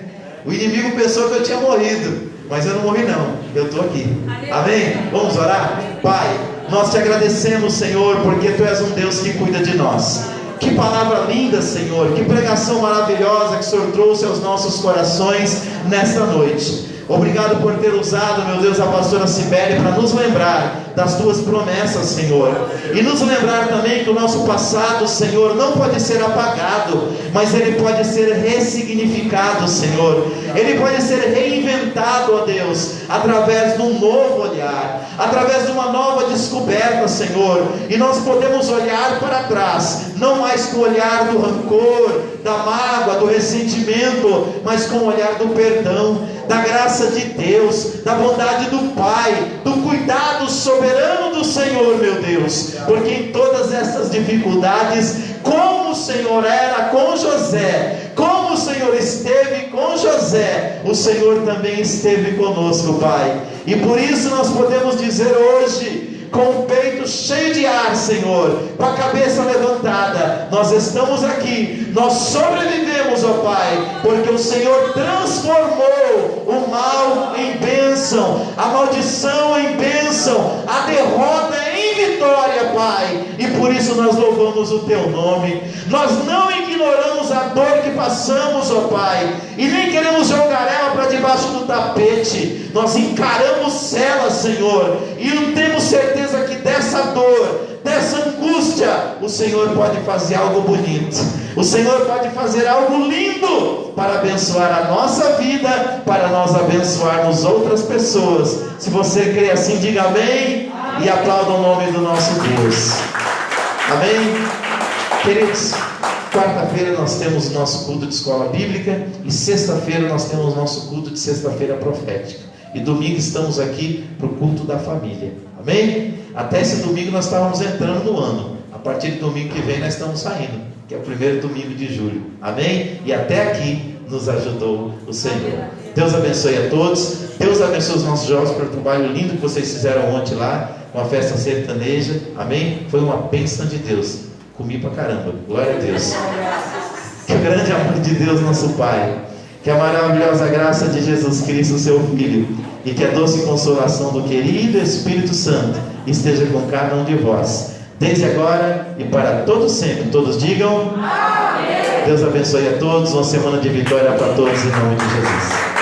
[SPEAKER 5] O inimigo pensou que eu tinha morrido, mas eu não morri não, eu estou aqui. Amém? Vamos orar? Pai, nós te agradecemos, Senhor, porque Tu és um Deus que cuida de nós. Que palavra linda, Senhor, que pregação maravilhosa que o Senhor trouxe aos nossos corações nesta noite. Obrigado por ter usado, meu Deus, a pastora Cibele para nos lembrar das Tuas promessas, Senhor, e nos lembrar também que o nosso passado, Senhor, não pode ser apagado, mas ele pode ser ressignificado, Senhor. Ele pode ser reinventado, ó Deus, através de um novo olhar, através de uma nova descoberta, Senhor. E nós podemos olhar para trás, não mais com o olhar do rancor, da mágoa, do ressentimento, mas com o olhar do perdão, da graça de Deus, da bondade do Pai, do cuidado soberano do Senhor, meu Deus. Porque em todas essas dificuldades, como o Senhor era com José, como o Senhor esteve com José, o Senhor também esteve conosco, Pai. E por isso nós podemos dizer hoje, com o peito cheio de ar, Senhor, com a cabeça levantada: nós estamos aqui, nós sobrevivemos, ó Pai, porque o Senhor transformou o mal em bênção, a maldição em bênção, a derrota em vitória, Pai. E por isso nós louvamos o Teu nome. Nós não ignoramos a dor que passamos, ó Pai, e nem queremos jogar ela para debaixo do tapete. Nós encaramos ela, Senhor, e temos certeza que dessa dor, dessa angústia, o Senhor pode fazer algo bonito. O Senhor pode fazer algo lindo para abençoar a nossa vida, para nós abençoarmos outras pessoas. Se você crê assim, diga amém, e aplauda o nome do nosso Deus. Amém? Queridos, quarta-feira nós temos o nosso culto de escola bíblica, e sexta-feira nós temos o nosso culto de sexta-feira profética, e domingo estamos aqui para o culto da família. Amém? Até esse domingo nós estávamos entrando no ano. A partir do domingo que vem nós estamos saindo, que é o primeiro domingo de julho. Amém? E até aqui nos ajudou o Senhor. Deus abençoe a todos. Deus abençoe os nossos jovens pelo trabalho lindo que vocês fizeram ontem lá, uma festa sertaneja. Amém? Foi uma bênção de Deus. Comi pra caramba. Glória a Deus. Que o grande amor de Deus, nosso Pai, que a maravilhosa graça de Jesus Cristo, seu Filho, e que a doce consolação do querido Espírito Santo esteja com cada um de vós, desde agora e para todos sempre. Todos digam amém. Deus abençoe a todos, uma semana de vitória para todos, em nome de Jesus.